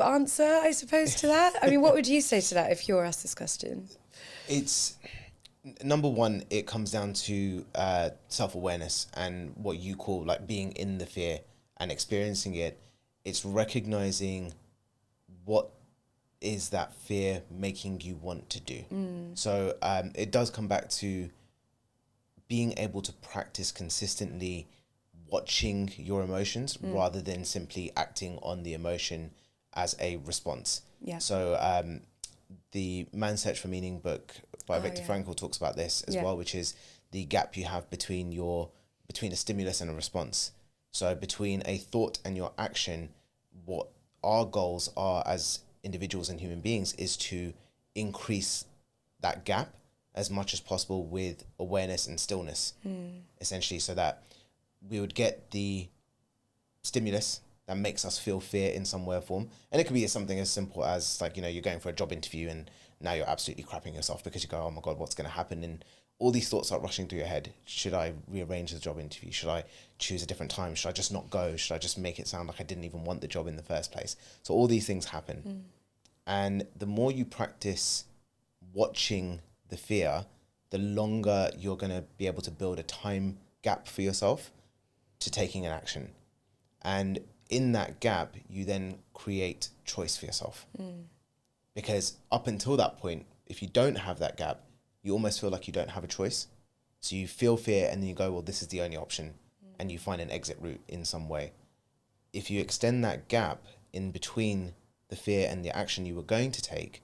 answer, I suppose, to that. I mean, what would you say to that if you're asked this question? It's number one, it comes down to self-awareness and what you call like being in the fear and experiencing it. It's recognizing what is that fear making you want to do. So it does come back to being able to practice consistently watching your emotions rather than simply acting on the emotion as a response. Yeah. So the Man's Search for Meaning book by Viktor Frankl talks about this as well, which is the gap you have between a stimulus and a response. So between a thought and your action, what our goals are as individuals and human beings is to increase that gap as much as possible with awareness and stillness, essentially, so that we would get the stimulus that makes us feel fear in some way or form. And it could be something as simple as like, you know, you're going for a job interview and now you're absolutely crapping yourself because you go, oh my God, what's going to happen? And all these thoughts start rushing through your head. Should I rearrange the job interview? Should I choose a different time? Should I just not go? Should I just make it sound like I didn't even want the job in the first place? So all these things happen. And the more you practice watching the fear, the longer you're going to be able to build a time gap for yourself to taking an action. And in that gap, you then create choice for yourself. Because up until that point, if you don't have that gap, you almost feel like you don't have a choice. So you feel fear and then you go, well, this is the only option. And you find an exit route in some way. If you extend that gap in between the fear and the action you were going to take,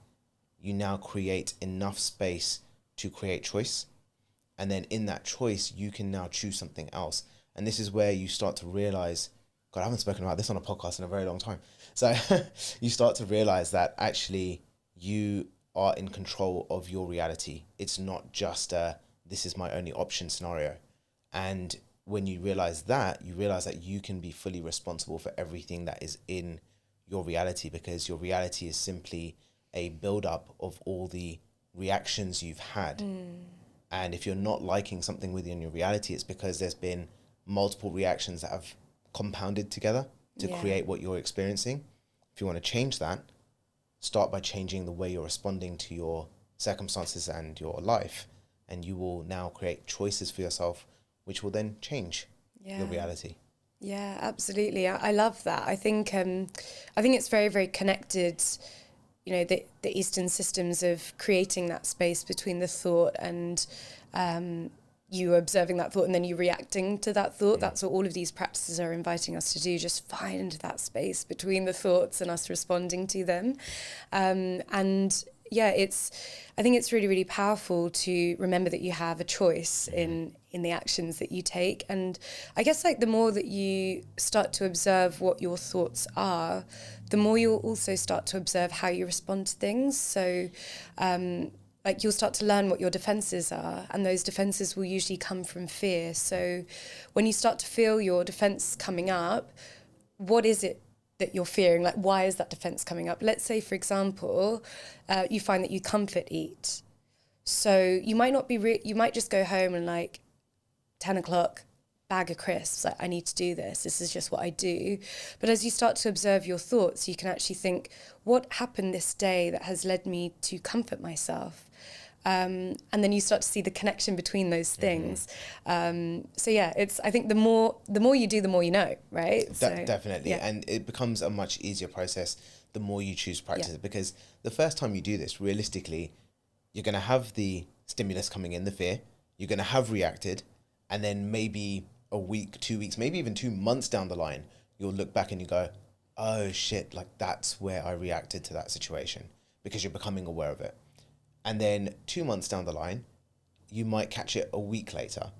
you now create enough space to create choice. And then in that choice, you can now choose something else. And this is where you start to realize, God, I haven't spoken about this on a podcast in a very long time. So you start to realize that actually you are in control of your reality. It's not just this is my only option scenario. And when you realize that you can be fully responsible for everything that is in your reality, because your reality is simply a build-up of all the reactions you've had. And if you're not liking something within your reality, it's because there's been multiple reactions that have compounded together to create what you're experiencing. If you want to change that, start by changing the way you're responding to your circumstances and your life, and you will now create choices for yourself, which will then change your reality. Yeah, absolutely. I love that. I think it's very, very connected. You know, the Eastern systems of creating that space between the thought and you observing that thought and then you reacting to that thought. That's what all of these practices are inviting us to do. Just find that space between the thoughts and us responding to them. And yeah, I think it's really, really powerful to remember that you have a choice in the actions that you take. And I guess like the more that you start to observe what your thoughts are, the more you'll also start to observe how you respond to things. So like you'll start to learn what your defenses are, and those defenses will usually come from fear. So when you start to feel your defense coming up, what is it that you're fearing? Like, why is that defense coming up? Let's say, for example, you find that you comfort eat. So you might not be, you might just go home and like 10 o'clock, bag of crisps, like I need to do this. This is just what I do. But as you start to observe your thoughts, you can actually think, what happened this day that has led me to comfort myself? And then you start to see the connection between those things. So yeah, I think the more you do, the more you know, right? Definitely. Yeah. And it becomes a much easier process the more you choose to practice it, because the first time you do this, realistically, you're going to have the stimulus coming in, the fear, you're going to have reacted, and then maybe a week, 2 weeks, maybe even 2 months down the line, you'll look back and you go, oh shit, like that's where I reacted to that situation, because you're becoming aware of it. And then 2 months down the line, you might catch it a week later.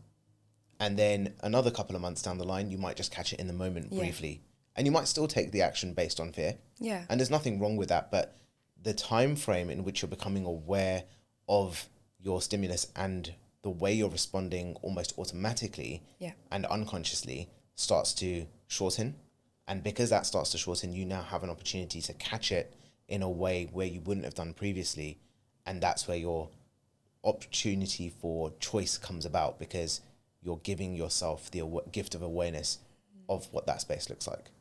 And then another couple of months down the line, you might just catch it in the moment briefly. And you might still take the action based on fear. Yeah. And there's nothing wrong with that. But the time frame in which you're becoming aware of your stimulus and the way you're responding almost automatically and unconsciously starts to shorten. And because that starts to shorten, you now have an opportunity to catch it in a way where you wouldn't have done previously. And that's where your opportunity for choice comes about, because you're giving yourself the gift of awareness of what that space looks like.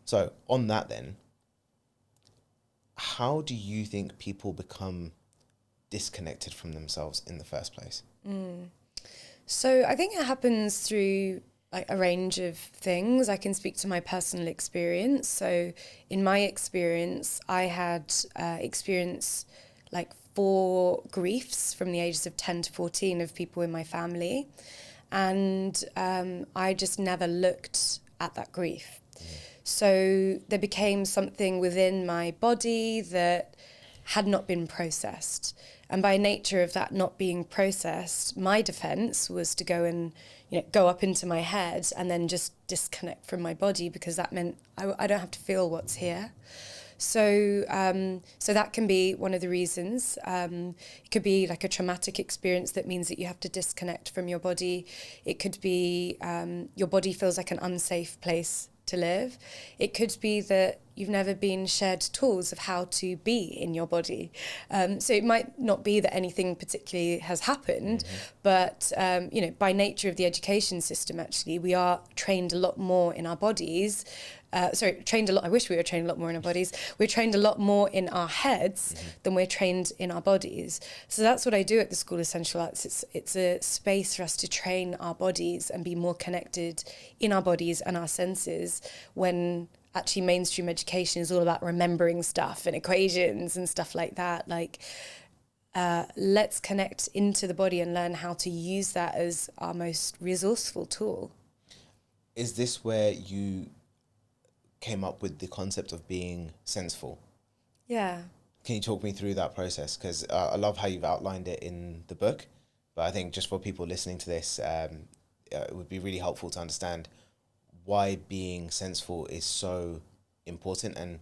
So on that then, how do you think people become disconnected from themselves in the first place? So I think it happens through like a range of things. I can speak to my personal experience. So in my experience, I had experienced like 4 griefs from the ages of 10 to 14 of people in my family. And I just never looked at that grief. So there became something within my body that had not been processed. And by nature of that not being processed, my defense was to go and, go up into my head and then just disconnect from my body, because that meant I don't have to feel what's here. So so that can be one of the reasons. It could be like a traumatic experience that means that you have to disconnect from your body. It could be your body feels like an unsafe place to live. It could be that you've never been shared tools of how to be in your body. So it might not be that anything particularly has happened, but by nature of the education system, actually, we are trained a lot more in our bodies. I wish we were trained a lot more in our bodies. We're trained a lot more in our heads than we're trained in our bodies. So that's what I do at the School of Sensual Arts. It's a space for us to train our bodies and be more connected in our bodies and our senses, when actually mainstream education is all about remembering stuff and equations and stuff like that. Like, let's connect into the body and learn how to use that as our most resourceful tool. Is this where you came up with the concept of being senseful? Yeah. Can you talk me through that process? Because I love how you've outlined it in the book, but I think just for people listening to this, it would be really helpful to understand why being senseful is so important and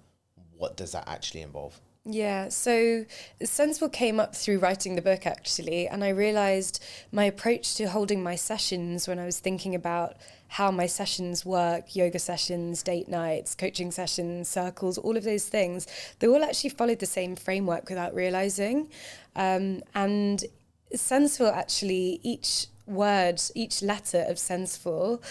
what does that actually involve? Yeah, so Sensual came up through writing the book, actually, and I realised my approach to holding my sessions, when I was thinking about how my sessions work, yoga sessions, date nights, coaching sessions, circles, all of those things, they all actually followed the same framework without realising. And Sensual, actually, each word, each letter of senseful,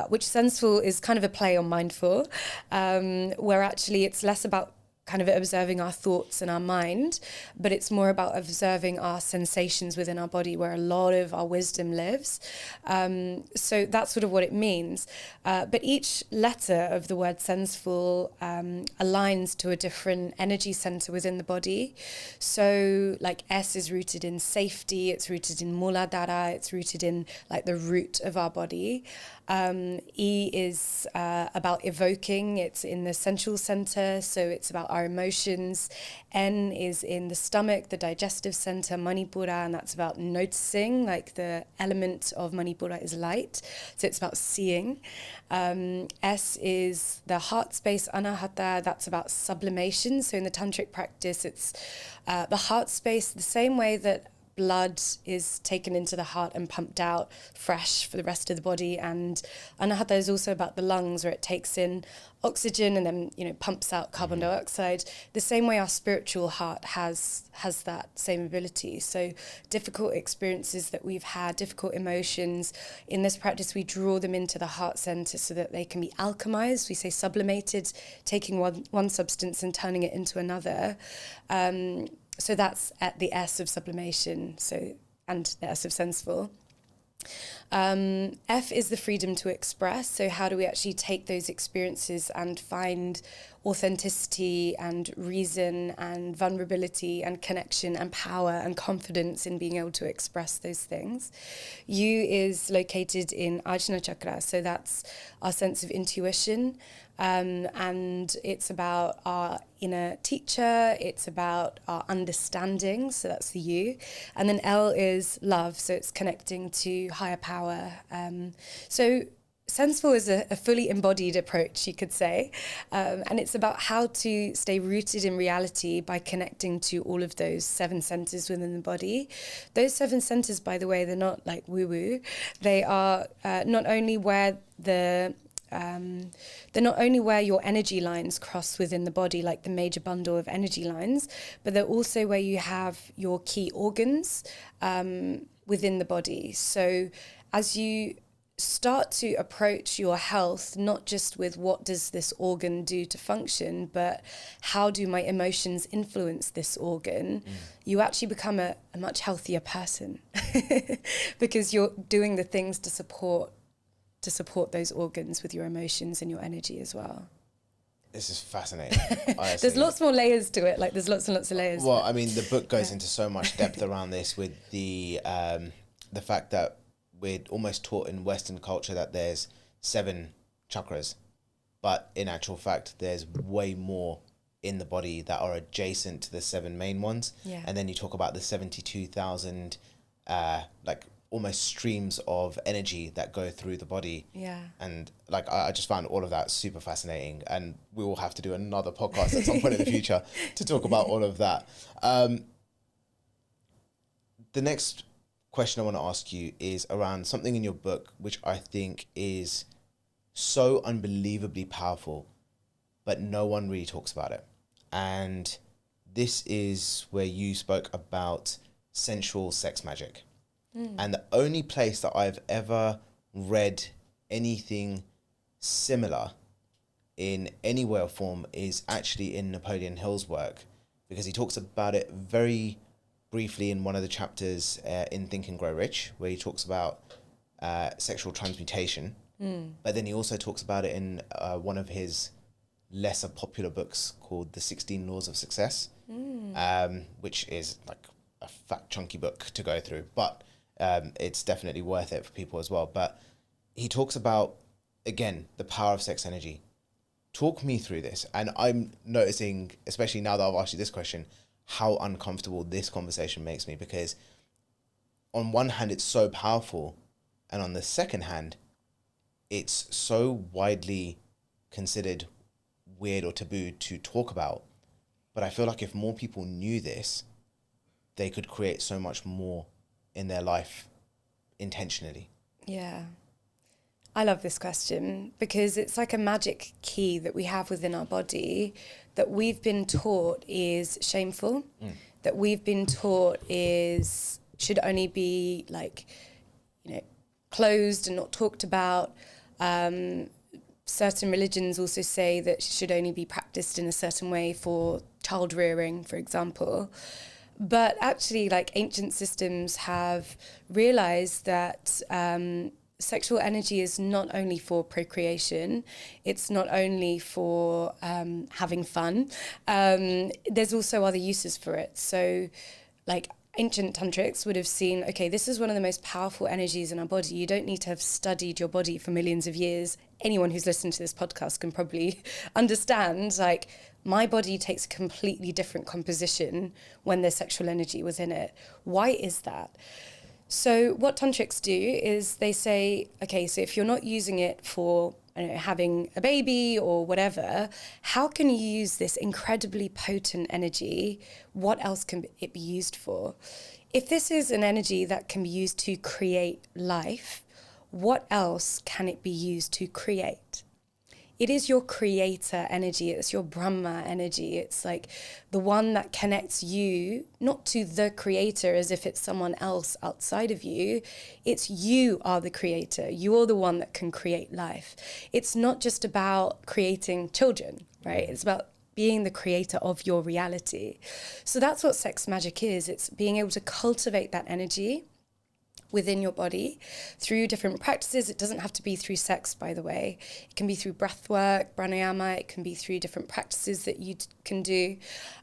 which senseful is kind of a play on mindful, where actually it's less about kind of observing our thoughts and our mind, but it's more about observing our sensations within our body, where a lot of our wisdom lives. So that's sort of what it means. But each letter of the word senseful aligns to a different energy center within the body. So like S is rooted in safety, it's rooted in Muladhara, it's rooted in like the root of our body. E is about evoking, it's in the sensual center, so it's about our emotions. N is in the stomach, the digestive center, Manipura, and that's about noticing, like the element of Manipura is light, so it's about seeing. S is the heart space, Anahata, that's about sublimation, so in the tantric practice, it's the heart space, the same way that blood is taken into the heart and pumped out fresh for the rest of the body. And Anahata is also about the lungs, where it takes in oxygen and then, pumps out carbon dioxide. The same way our spiritual heart has that same ability. So difficult experiences that we've had, difficult emotions, in this practice, we draw them into the heart center so that they can be alchemized. We say sublimated, taking one substance and turning it into another. So that's at the S of sublimation, and the S of senseful. F is the freedom to express. So how do we actually take those experiences and find authenticity and reason and vulnerability and connection and power and confidence in being able to express those things? U is located in Ajna Chakra, so that's our sense of intuition. And it's about our inner teacher, it's about our understanding, so that's the U. And then L is love, so it's connecting to higher power. So Sensual is a fully embodied approach, you could say. And it's about how to stay rooted in reality by connecting to all of those 7 centers within the body. Those 7 centers, by the way, they're not like woo-woo. They are not only where they're not only where your energy lines cross within the body, like the major bundle of energy lines, but they're also where you have your key organs within the body. So as you start to approach your health, not just with what does this organ do to function, but how do my emotions influence this organ, you actually become a much healthier person because you're doing the things to support those organs with your emotions and your energy as well. This is fascinating. There's lots more layers to it. Like there's lots and lots of layers. Well, I mean, the book goes into so much depth around this with the fact that we're almost taught in Western culture that there's 7 chakras, but in actual fact, there's way more in the body that are adjacent to the 7 main ones. Yeah. And then you talk about the 72,000, like almost streams of energy that go through the body. Yeah. And like, I just found all of that super fascinating, and we will have to do another podcast at some point in the future to talk about all of that. The next question I want to ask you is around something in your book, which I think is so unbelievably powerful, but no one really talks about it. And this is where you spoke about sensual sex magic. And the only place that I've ever read anything similar in any way or form is actually in Napoleon Hill's work, because he talks about it very briefly in one of the chapters in Think and Grow Rich, where he talks about sexual transmutation. But then he also talks about it in one of his lesser popular books called The 16 Laws of Success, which is like a fat, chunky book to go through. But it's definitely worth it for people as well. But he talks about, again, the power of sex energy. Talk me through this. And I'm noticing, especially now that I've asked you this question, how uncomfortable this conversation makes me, because on one hand, it's so powerful. And on the second hand, it's so widely considered weird or taboo to talk about. But I feel like if more people knew this, they could create so much more in their life intentionally. Yeah. I love this question because it's like a magic key that we have within our body that we've been taught is shameful, that we've been taught should only be like, closed and not talked about. Certain religions also say that it should only be practiced in a certain way for child rearing, for example. But actually, like, ancient systems have realized that sexual energy is not only for procreation, it's not only for having fun, there's also other uses for it. So, like, ancient tantrics would have seen, okay, this is one of the most powerful energies in our body. You don't need to have studied your body for millions of years. Anyone who's listened to this podcast can probably understand, like, my body takes a completely different composition when there's sexual energy within it. Why is that? So what tantrics do is they say, okay, so if you're not using it for having a baby or whatever, how can you use this incredibly potent energy? What else can it be used for? If this is an energy that can be used to create life, what else can it be used to create? It is your creator energy. It's your Brahma energy. It's like the one that connects you, not to the creator as if it's someone else outside of you. It's you are the creator. You're the one that can create life. It's not just about creating children, right? It's about being the creator of your reality. So that's what sex magic is. It's being able to cultivate that energy within your body through different practices. It doesn't have to be through sex, by the way. It can be through breath work, pranayama. It can be through different practices that you can do.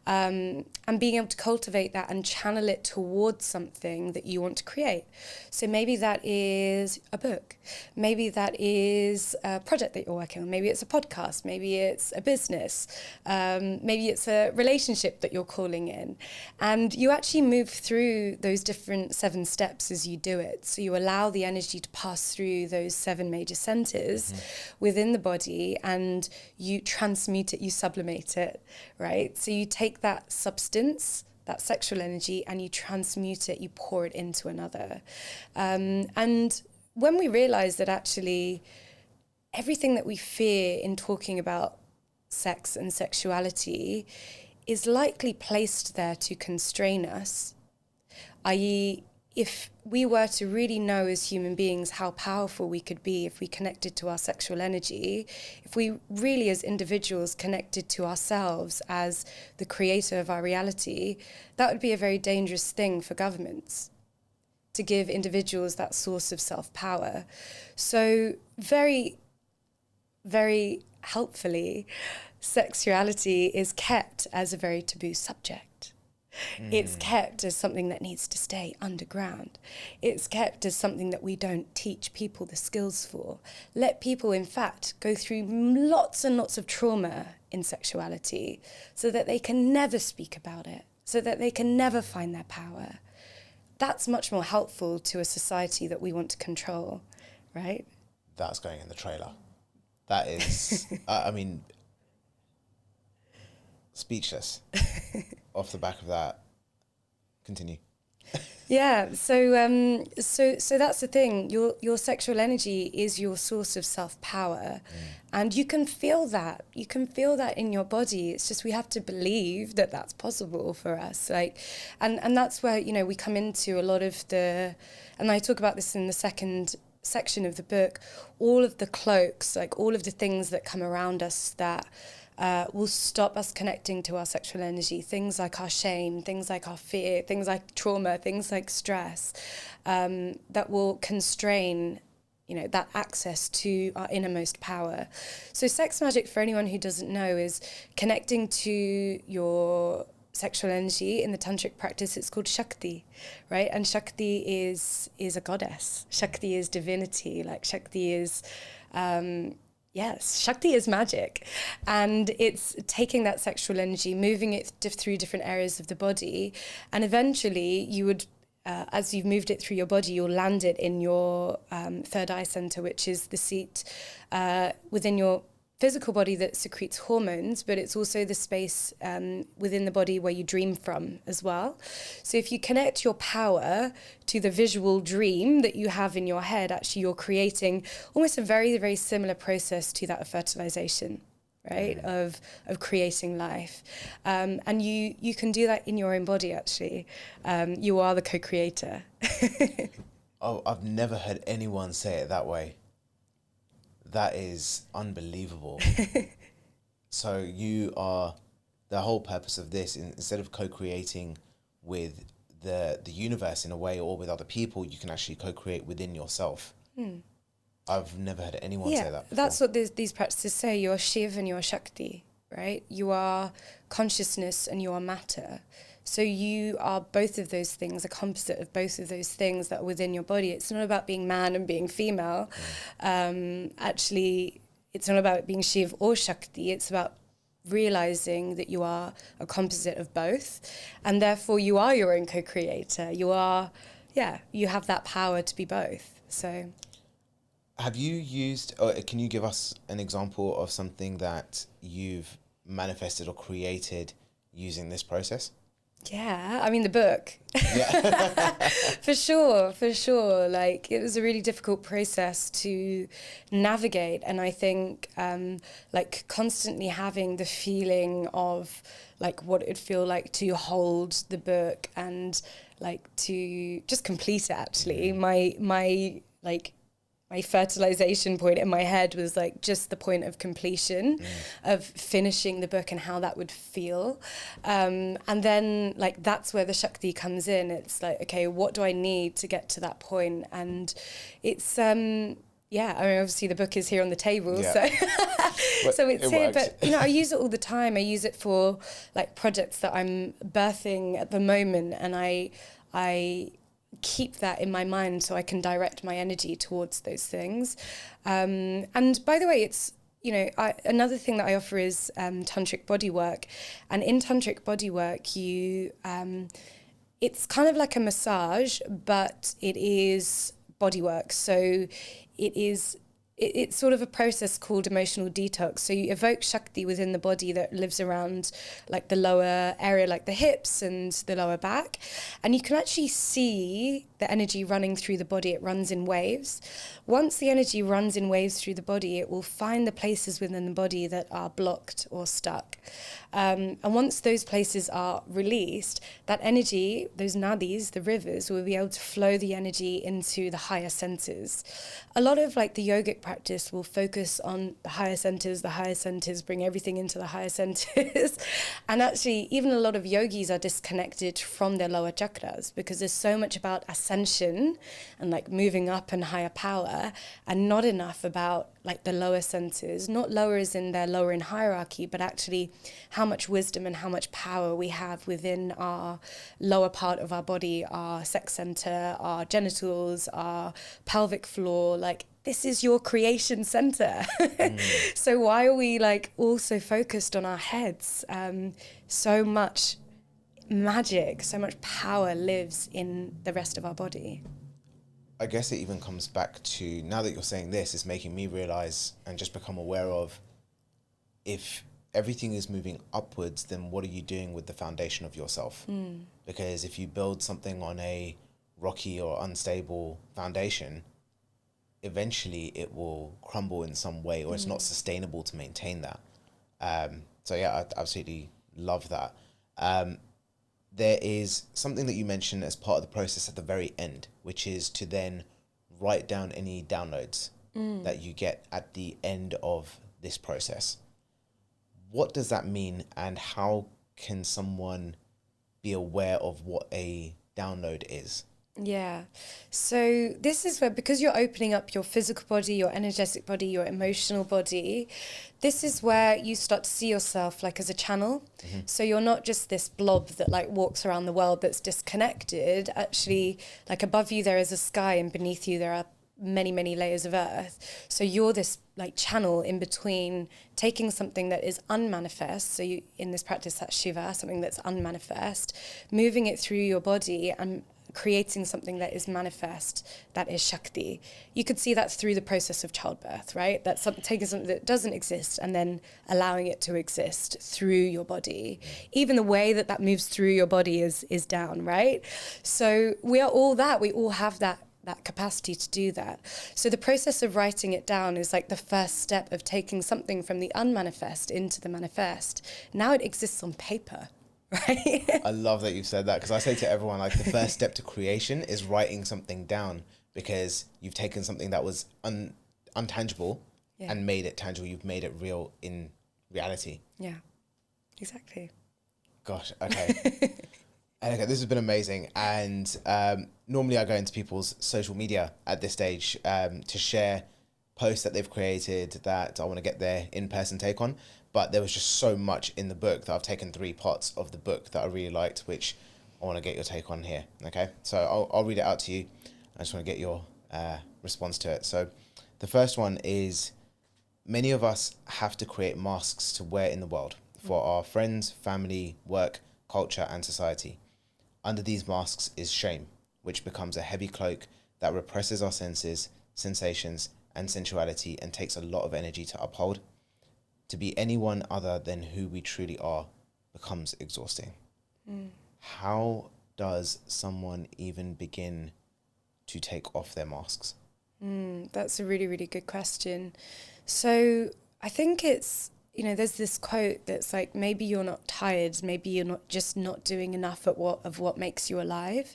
And being able to cultivate that and channel it towards something that you want to create. So maybe that is a book. Maybe that is a project that you're working on. Maybe it's a podcast. Maybe it's a business. Maybe it's a relationship that you're calling in. And you actually move through those different 7 steps as you do do it. So you allow the energy to pass through those 7 major centers within the body, and you transmute it, you sublimate it, right? So you take that substance, that sexual energy, and you transmute it, you pour it into another. And when we realize that actually everything that we fear in talking about sex and sexuality is likely placed there to constrain us, i.e., if we were to really know as human beings how powerful we could be if we connected to our sexual energy, if we really as individuals connected to ourselves as the creator of our reality, that would be a very dangerous thing for governments, to give individuals that source of self-power. So very, very helpfully, sexuality is kept as a very taboo subject. It's kept as something that needs to stay underground. It's kept as something that we don't teach people the skills for. Let people, in fact, go through lots and lots of trauma in sexuality so that they can never speak about it, so that they can never find their power. That's much more helpful to a society that we want to control, right? That's going in the trailer. That is, I mean, speechless off the back of that. Continue. Yeah, so that's the thing. Your sexual energy is your source of self-power, and you can feel that. You can feel that in your body. It's just we have to believe that that's possible for us. Like, and that's where, you know, we come into a lot of the, and I talk about this in the second section of the book, all of the cloaks, like all of the things that come around us that will stop us connecting to our sexual energy, things like our shame, things like our fear, things like trauma, things like stress, that will constrain, you know, that access to our innermost power. So sex magic, for anyone who doesn't know, is connecting to your sexual energy. In the tantric practice, it's called Shakti, right? And Shakti is a goddess. Shakti is divinity. Like Shakti is, yes, Shakti is magic. And it's taking that sexual energy, moving it through different areas of the body. And eventually you would, as you've moved it through your body, you'll land it in your third eye center, which is the seat within your physical body that secretes hormones, but it's also the space within the body where you dream from as well. So if you connect your power to the visual dream that you have in your head, actually you're creating almost a very, very similar process to that of fertilization, right? Of creating life. And you can do that in your own body, actually. You are the co-creator. Oh, I've never heard anyone say it that way. That is unbelievable. So you are, the whole purpose of this, instead of co-creating with the universe in a way or with other people, you can actually co-create within yourself. I've never heard anyone say that before. That's what these practices say. You're Shiv and you're Shakti, right? You are consciousness and you are matter. So you are both of those things, a composite of both of those things that are within your body. It's not about being man and being female. Actually, it's not about being Shiv or Shakti. It's about realizing that you are a composite of both. And therefore, you are your own co-creator. You are, you have that power to be both. So, have you used, or can you give us an example of something that you've manifested or created using this process? Yeah, I mean, the book. Yeah. For sure. Like, it was a really difficult process to navigate. And I think, like, constantly having the feeling of, like, what it'd feel like to hold the book and, like, to just complete it, actually. My fertilization point in my head was like just the point of completion, of finishing the book and how that would feel. And then like that's where the Shakti comes in. It's like, okay, what do I need to get to that point? And it's, I mean, obviously the book is here on the table, so so it's here, but you know, I use it all the time. I use it for like projects that I'm birthing at the moment, and I keep that in my mind so I can direct my energy towards those things. And by the way, it's, you know, another thing that I offer is tantric bodywork. And in tantric bodywork, it's kind of like a massage, but it is bodywork. So it's sort of a process called emotional detox. So you evoke Shakti within the body that lives around like the lower area, like the hips and the lower back. And you can actually see the energy running through the body. It runs in waves. Once the energy runs in waves through the body, it will find the places within the body that are blocked or stuck. And once those places are released, that energy, those nadis, the rivers, will be able to flow the energy into the higher centers. A lot of like the yogic practice will focus on the higher centers bring everything into the higher centers. And actually, even a lot of yogis are disconnected from their lower chakras because there's so much about ascension and like moving up and higher power, and not enough about like the lower centers, not lower as in they're lower in hierarchy, but actually how much wisdom and how much power we have within our lower part of our body, our sex center, our genitals, our pelvic floor. Like, this is your creation center. So why are we like also focused on our heads? So much magic, so much power lives in the rest of our body. I guess it even comes back to, now that you're saying this, it's making me realize and just become aware of, if everything is moving upwards, then what are you doing with the foundation of yourself? Because if you build something on a rocky or unstable foundation, eventually it will crumble in some way, or it's not sustainable to maintain that. So yeah, I absolutely love that. There is something that you mentioned as part of the process at the very end, which is to then write down any downloads that you get at the end of this process. What does that mean, and how can someone be aware of what a download is? Yeah. So this is where, because you're opening up your physical body, your energetic body, your emotional body, this is where you start to see yourself like as a channel. So you're not just this blob that like walks around the world that's disconnected. Actually, like above you there is a sky, and beneath you there are many, many layers of earth. So you're this like channel in between, taking something that is unmanifest. So you, in this practice, that's Shiva, something that's unmanifest, moving it through your body and creating something that is manifest, that is Shakti. You could see that through the process of childbirth, right? That's taking something that doesn't exist and then allowing it to exist through your body. Even the way that that moves through your body is down, right? So we are all that. We all have that capacity to do that. So the process of writing it down is like the first step of taking something from the unmanifest into the manifest. Now it exists on paper. Right? I love that you said that, because I say to everyone, like, the first step to creation is writing something down, because you've taken something that was untangible and made it tangible. You've made it real in reality. Yeah, exactly. Gosh, okay. Okay, this has been amazing. And normally I go into people's social media at this stage to share posts that they've created that I want to get their in-person take on. But there was just so much in the book that I've taken 3 parts of the book that I really liked, which I want to get your take on here. Okay, so I'll read it out to you. I just want to get your response to it. So the first one is, many of us have to create masks to wear in the world for our friends, family, work, culture, and society. Under these masks is shame, which becomes a heavy cloak that represses our senses, sensations, and sensuality, and takes a lot of energy to uphold. To be anyone other than who we truly are becomes exhausting. How does someone even begin to take off their masks? That's a really, really good question. So I think it's, there's this quote that's like, maybe you're not tired, maybe you're not doing enough of what makes you alive.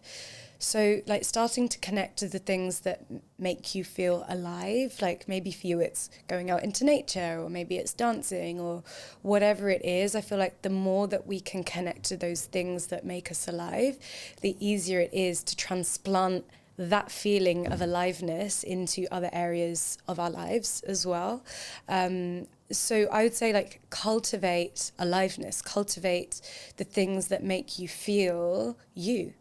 So like starting to connect to the things that make you feel alive, like maybe for you it's going out into nature, or maybe it's dancing, or whatever it is. I feel like the more that we can connect to those things that make us alive, the easier it is to transplant that feeling of aliveness into other areas of our lives as well. So I would say, like, cultivate aliveness, cultivate the things that make you feel you.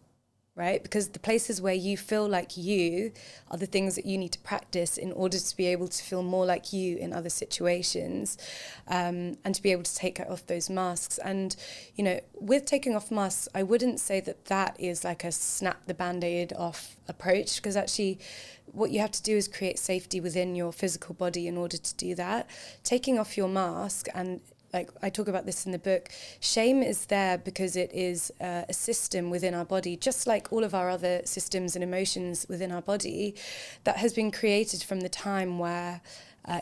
right? Because the places where you feel like you are the things that you need to practice in order to be able to feel more like you in other situations, and to be able to take off those masks. And, you know, with taking off masks, I wouldn't say that that is like a snap the Band-Aid off approach, because actually what you have to do is create safety within your physical body in order to do that. Taking off your mask, and like I talk about this in the book, shame is there because it is a system within our body, just like all of our other systems and emotions within our body, that has been created from the time where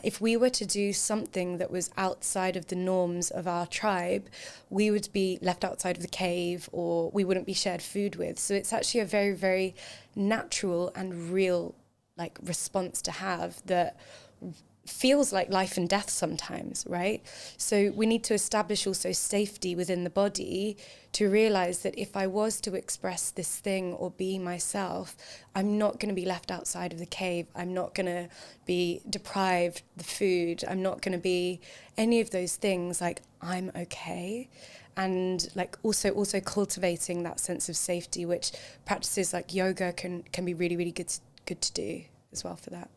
if we were to do something that was outside of the norms of our tribe, we would be left outside of the cave, or we wouldn't be shared food with. So it's actually a very, very natural and real like response to have that feels like life and death sometimes, right? So we need to establish also safety within the body to realize that if I was to express this thing or be myself, I'm not going to be left outside of the cave. I'm not going to be deprived the food. I'm not going to be any of those things. Like, I'm okay. And like also cultivating that sense of safety, which practices like yoga can be really, really good to do as well for that.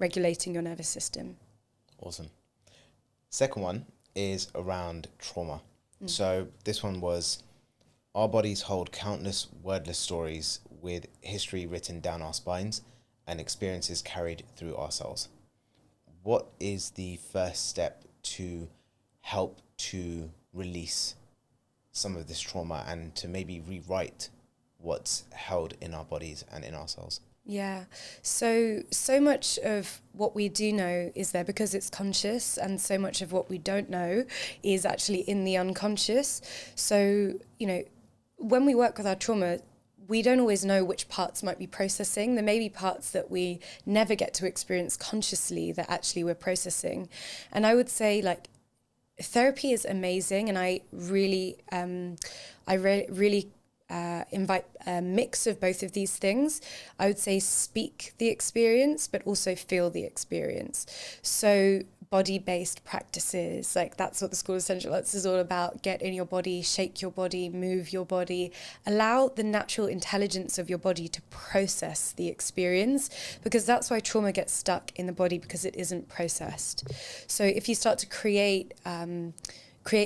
Regulating your nervous system. Awesome. Second one is around trauma. So this one was, our bodies hold countless wordless stories with history written down our spines and experiences carried through our cells. What is the first step to help to release some of this trauma and to maybe rewrite what's held in our bodies and in our cells? Yeah, so much of what we do know is there because it's conscious, and so much of what we don't know is actually in the unconscious. So, you know, when we work with our trauma, we don't always know which parts might be processing. There may be parts that we never get to experience consciously that actually we're processing. And I would say, like, therapy is amazing, and I really, invite a mix of both of these things. I would say speak the experience, but also feel the experience. So body-based practices, like that's what the School of Sensual Arts is all about. Get in your body, shake your body, move your body, allow the natural intelligence of your body to process the experience, because that's why trauma gets stuck in the body, because it isn't processed. So if you start to create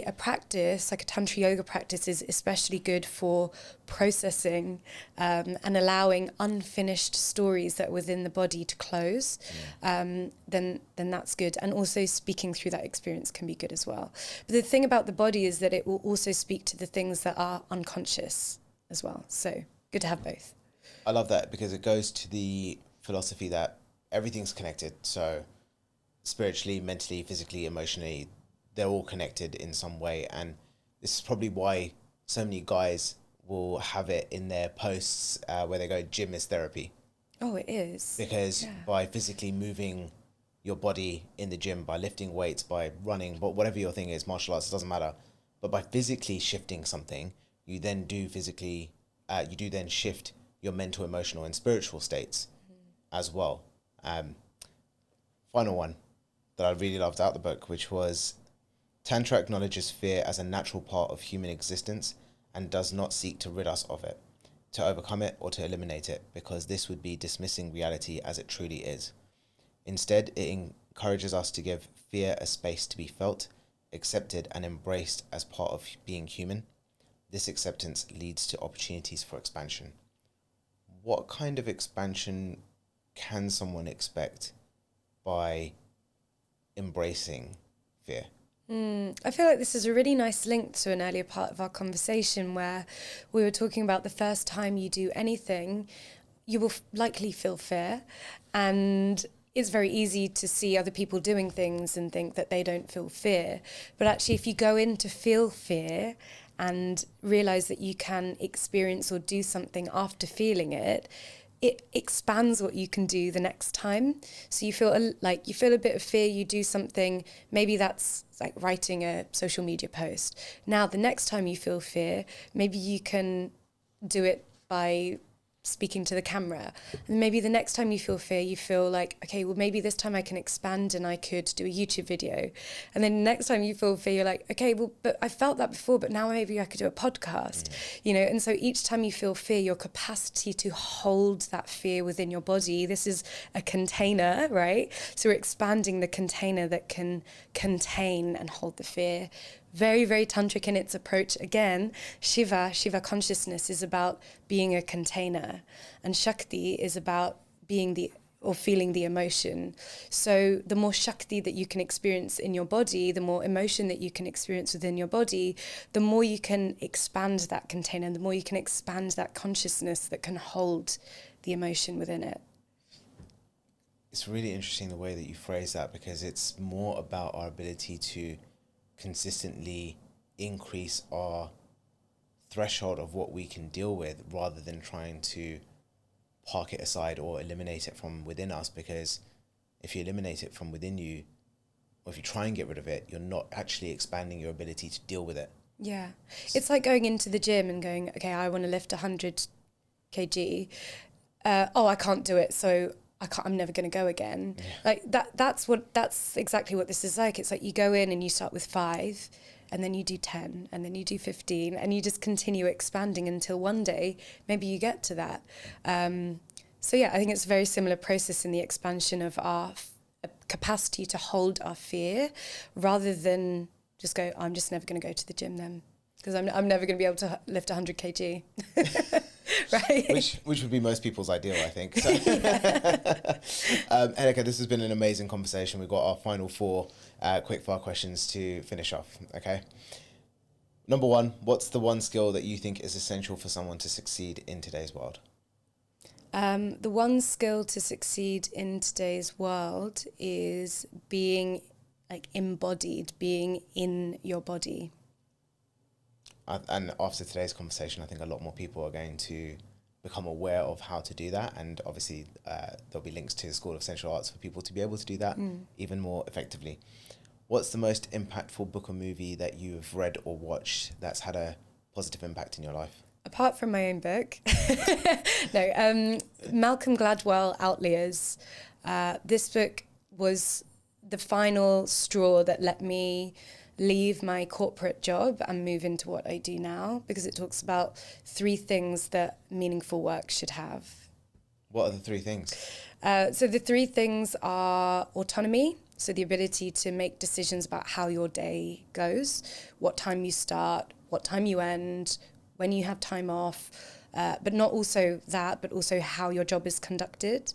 a practice, like a tantra yoga practice is especially good for processing and allowing unfinished stories that are within the body to close, then that's good. And also speaking through that experience can be good as well. But the thing about the body is that it will also speak to the things that are unconscious as well. So good to have both. I love that, because it goes to the philosophy that everything's connected. So spiritually, mentally, physically, emotionally, they're all connected in some way. And this is probably why so many guys will have it in their posts where they go, gym is therapy. Oh, it is. Because by physically moving your body in the gym, by lifting weights, by running, but whatever your thing is, martial arts, it doesn't matter. But by physically shifting something, you then shift your mental, emotional and spiritual states as well. Final one that I really loved out the book, which was, Tantra acknowledges fear as a natural part of human existence and does not seek to rid us of it, to overcome it or to eliminate it, because this would be dismissing reality as it truly is. Instead, it encourages us to give fear a space to be felt, accepted and embraced as part of being human. This acceptance leads to opportunities for expansion. What kind of expansion can someone expect by embracing fear? I feel like this is a really nice link to an earlier part of our conversation where we were talking about the first time you do anything, you will likely feel fear. And it's very easy to see other people doing things and think that they don't feel fear. But actually, if you go in to feel fear and realize that you can experience or do something after feeling it, it expands what you can do the next time. So you feel a bit of fear, you do something, maybe that's like writing a social media post. Now, the next time you feel fear, maybe you can do it by speaking to the camera. And maybe the next time you feel fear, you feel like, okay, well, maybe this time I can expand and I could do a YouTube video. And then next time you feel fear, you're like, okay, well, but I felt that before, but now maybe I could do a podcast, you know? And so each time you feel fear, your capacity to hold that fear within your body, this is a container, right? So we're expanding the container that can contain and hold the fear. Very, very tantric in its approach. Again, Shiva consciousness is about being a container, and Shakti is about being or feeling the emotion. So the more Shakti that you can experience in your body, the more emotion that you can experience within your body, the more you can expand that container, the more you can expand that consciousness that can hold the emotion within it. It's really interesting the way that you phrase that, because it's more about our ability to consistently increase our threshold of what we can deal with, rather than trying to park it aside or eliminate it from within us. Because if you eliminate it from within you, or if you try and get rid of it, you're not actually expanding your ability to deal with it. Yeah. It's like going into the gym and going, okay, I want to lift 100 kg. I can't do it, so I'm never going to go again. Yeah. Like that's exactly what this is like. It's like you go in and you start with 5, and then you do 10, and then you do 15, and you just continue expanding until one day maybe you get to that. So yeah, I think it's a very similar process in the expansion of our capacity to hold our fear, rather than just go, I'm just never going to go to the gym then, because I'm never going to be able to lift 100 kg. Right. Which would be most people's ideal, I think. So. Henika, this has been an amazing conversation. We've got our final 4 quickfire questions to finish off. Okay. Number 1, what's the one skill that you think is essential for someone to succeed in today's world? The one skill to succeed in today's world is being like embodied, being in your body. And after today's conversation, I think a lot more people are going to become aware of how to do that. And obviously, there'll be links to the School of Sensual Arts for people to be able to do that even more effectively. What's the most impactful book or movie that you've read or watched that's had a positive impact in your life? Apart from my own book, no, Malcolm Gladwell, Outliers. This book was the final straw that let me leave my corporate job and move into what I do now, because it talks about 3 things that meaningful work should have. What are the 3 things? So the 3 things are autonomy, so the ability to make decisions about how your day goes, what time you start, what time you end, when you have time off, but not also that, but also how your job is conducted.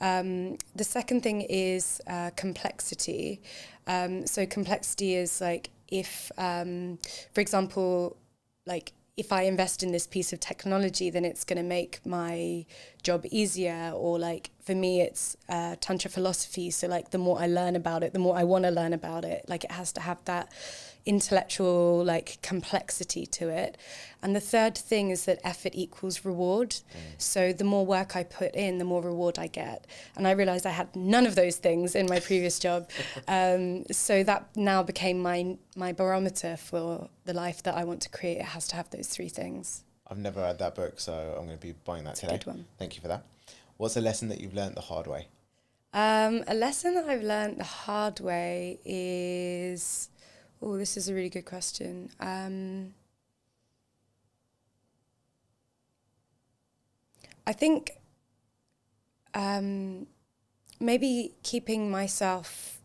The second thing is complexity. So complexity is like if, for example, like if I invest in this piece of technology, then it's going to make my job easier. Or like for me, it's tantra philosophy. So like the more I learn about it, the more I want to learn about it. Like it has to have that intellectual like complexity to it. And the third thing is that effort equals reward. So the more work I put in, the more reward I get. And I realized I had none of those things in my previous job. So that now became my barometer for the life that I want to create. It has to have those 3 things. I've never read that book, so I'm going to be buying that today. Good one. Thank you for that. What's a lesson that you've learned the hard way? A lesson that I've learned the hard way is... Oh, this is a really good question. I think maybe keeping myself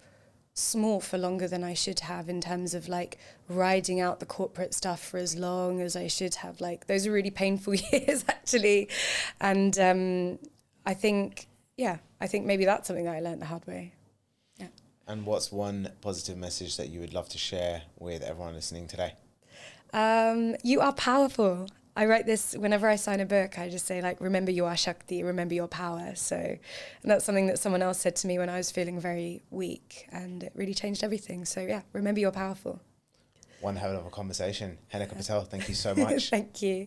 small for longer than I should have, in terms of like riding out the corporate stuff for as long as I should have. Like those are really painful years actually. And I think maybe that's something that I learned the hard way. And what's one positive message that you would love to share with everyone listening today? You are powerful. I write this whenever I sign a book. I just say, like, remember you are Shakti, remember your power. So, and that's something that someone else said to me when I was feeling very weak, and it really changed everything. So yeah, remember you're powerful. One hell of a conversation. Henika Patel, thank you so much. Thank you.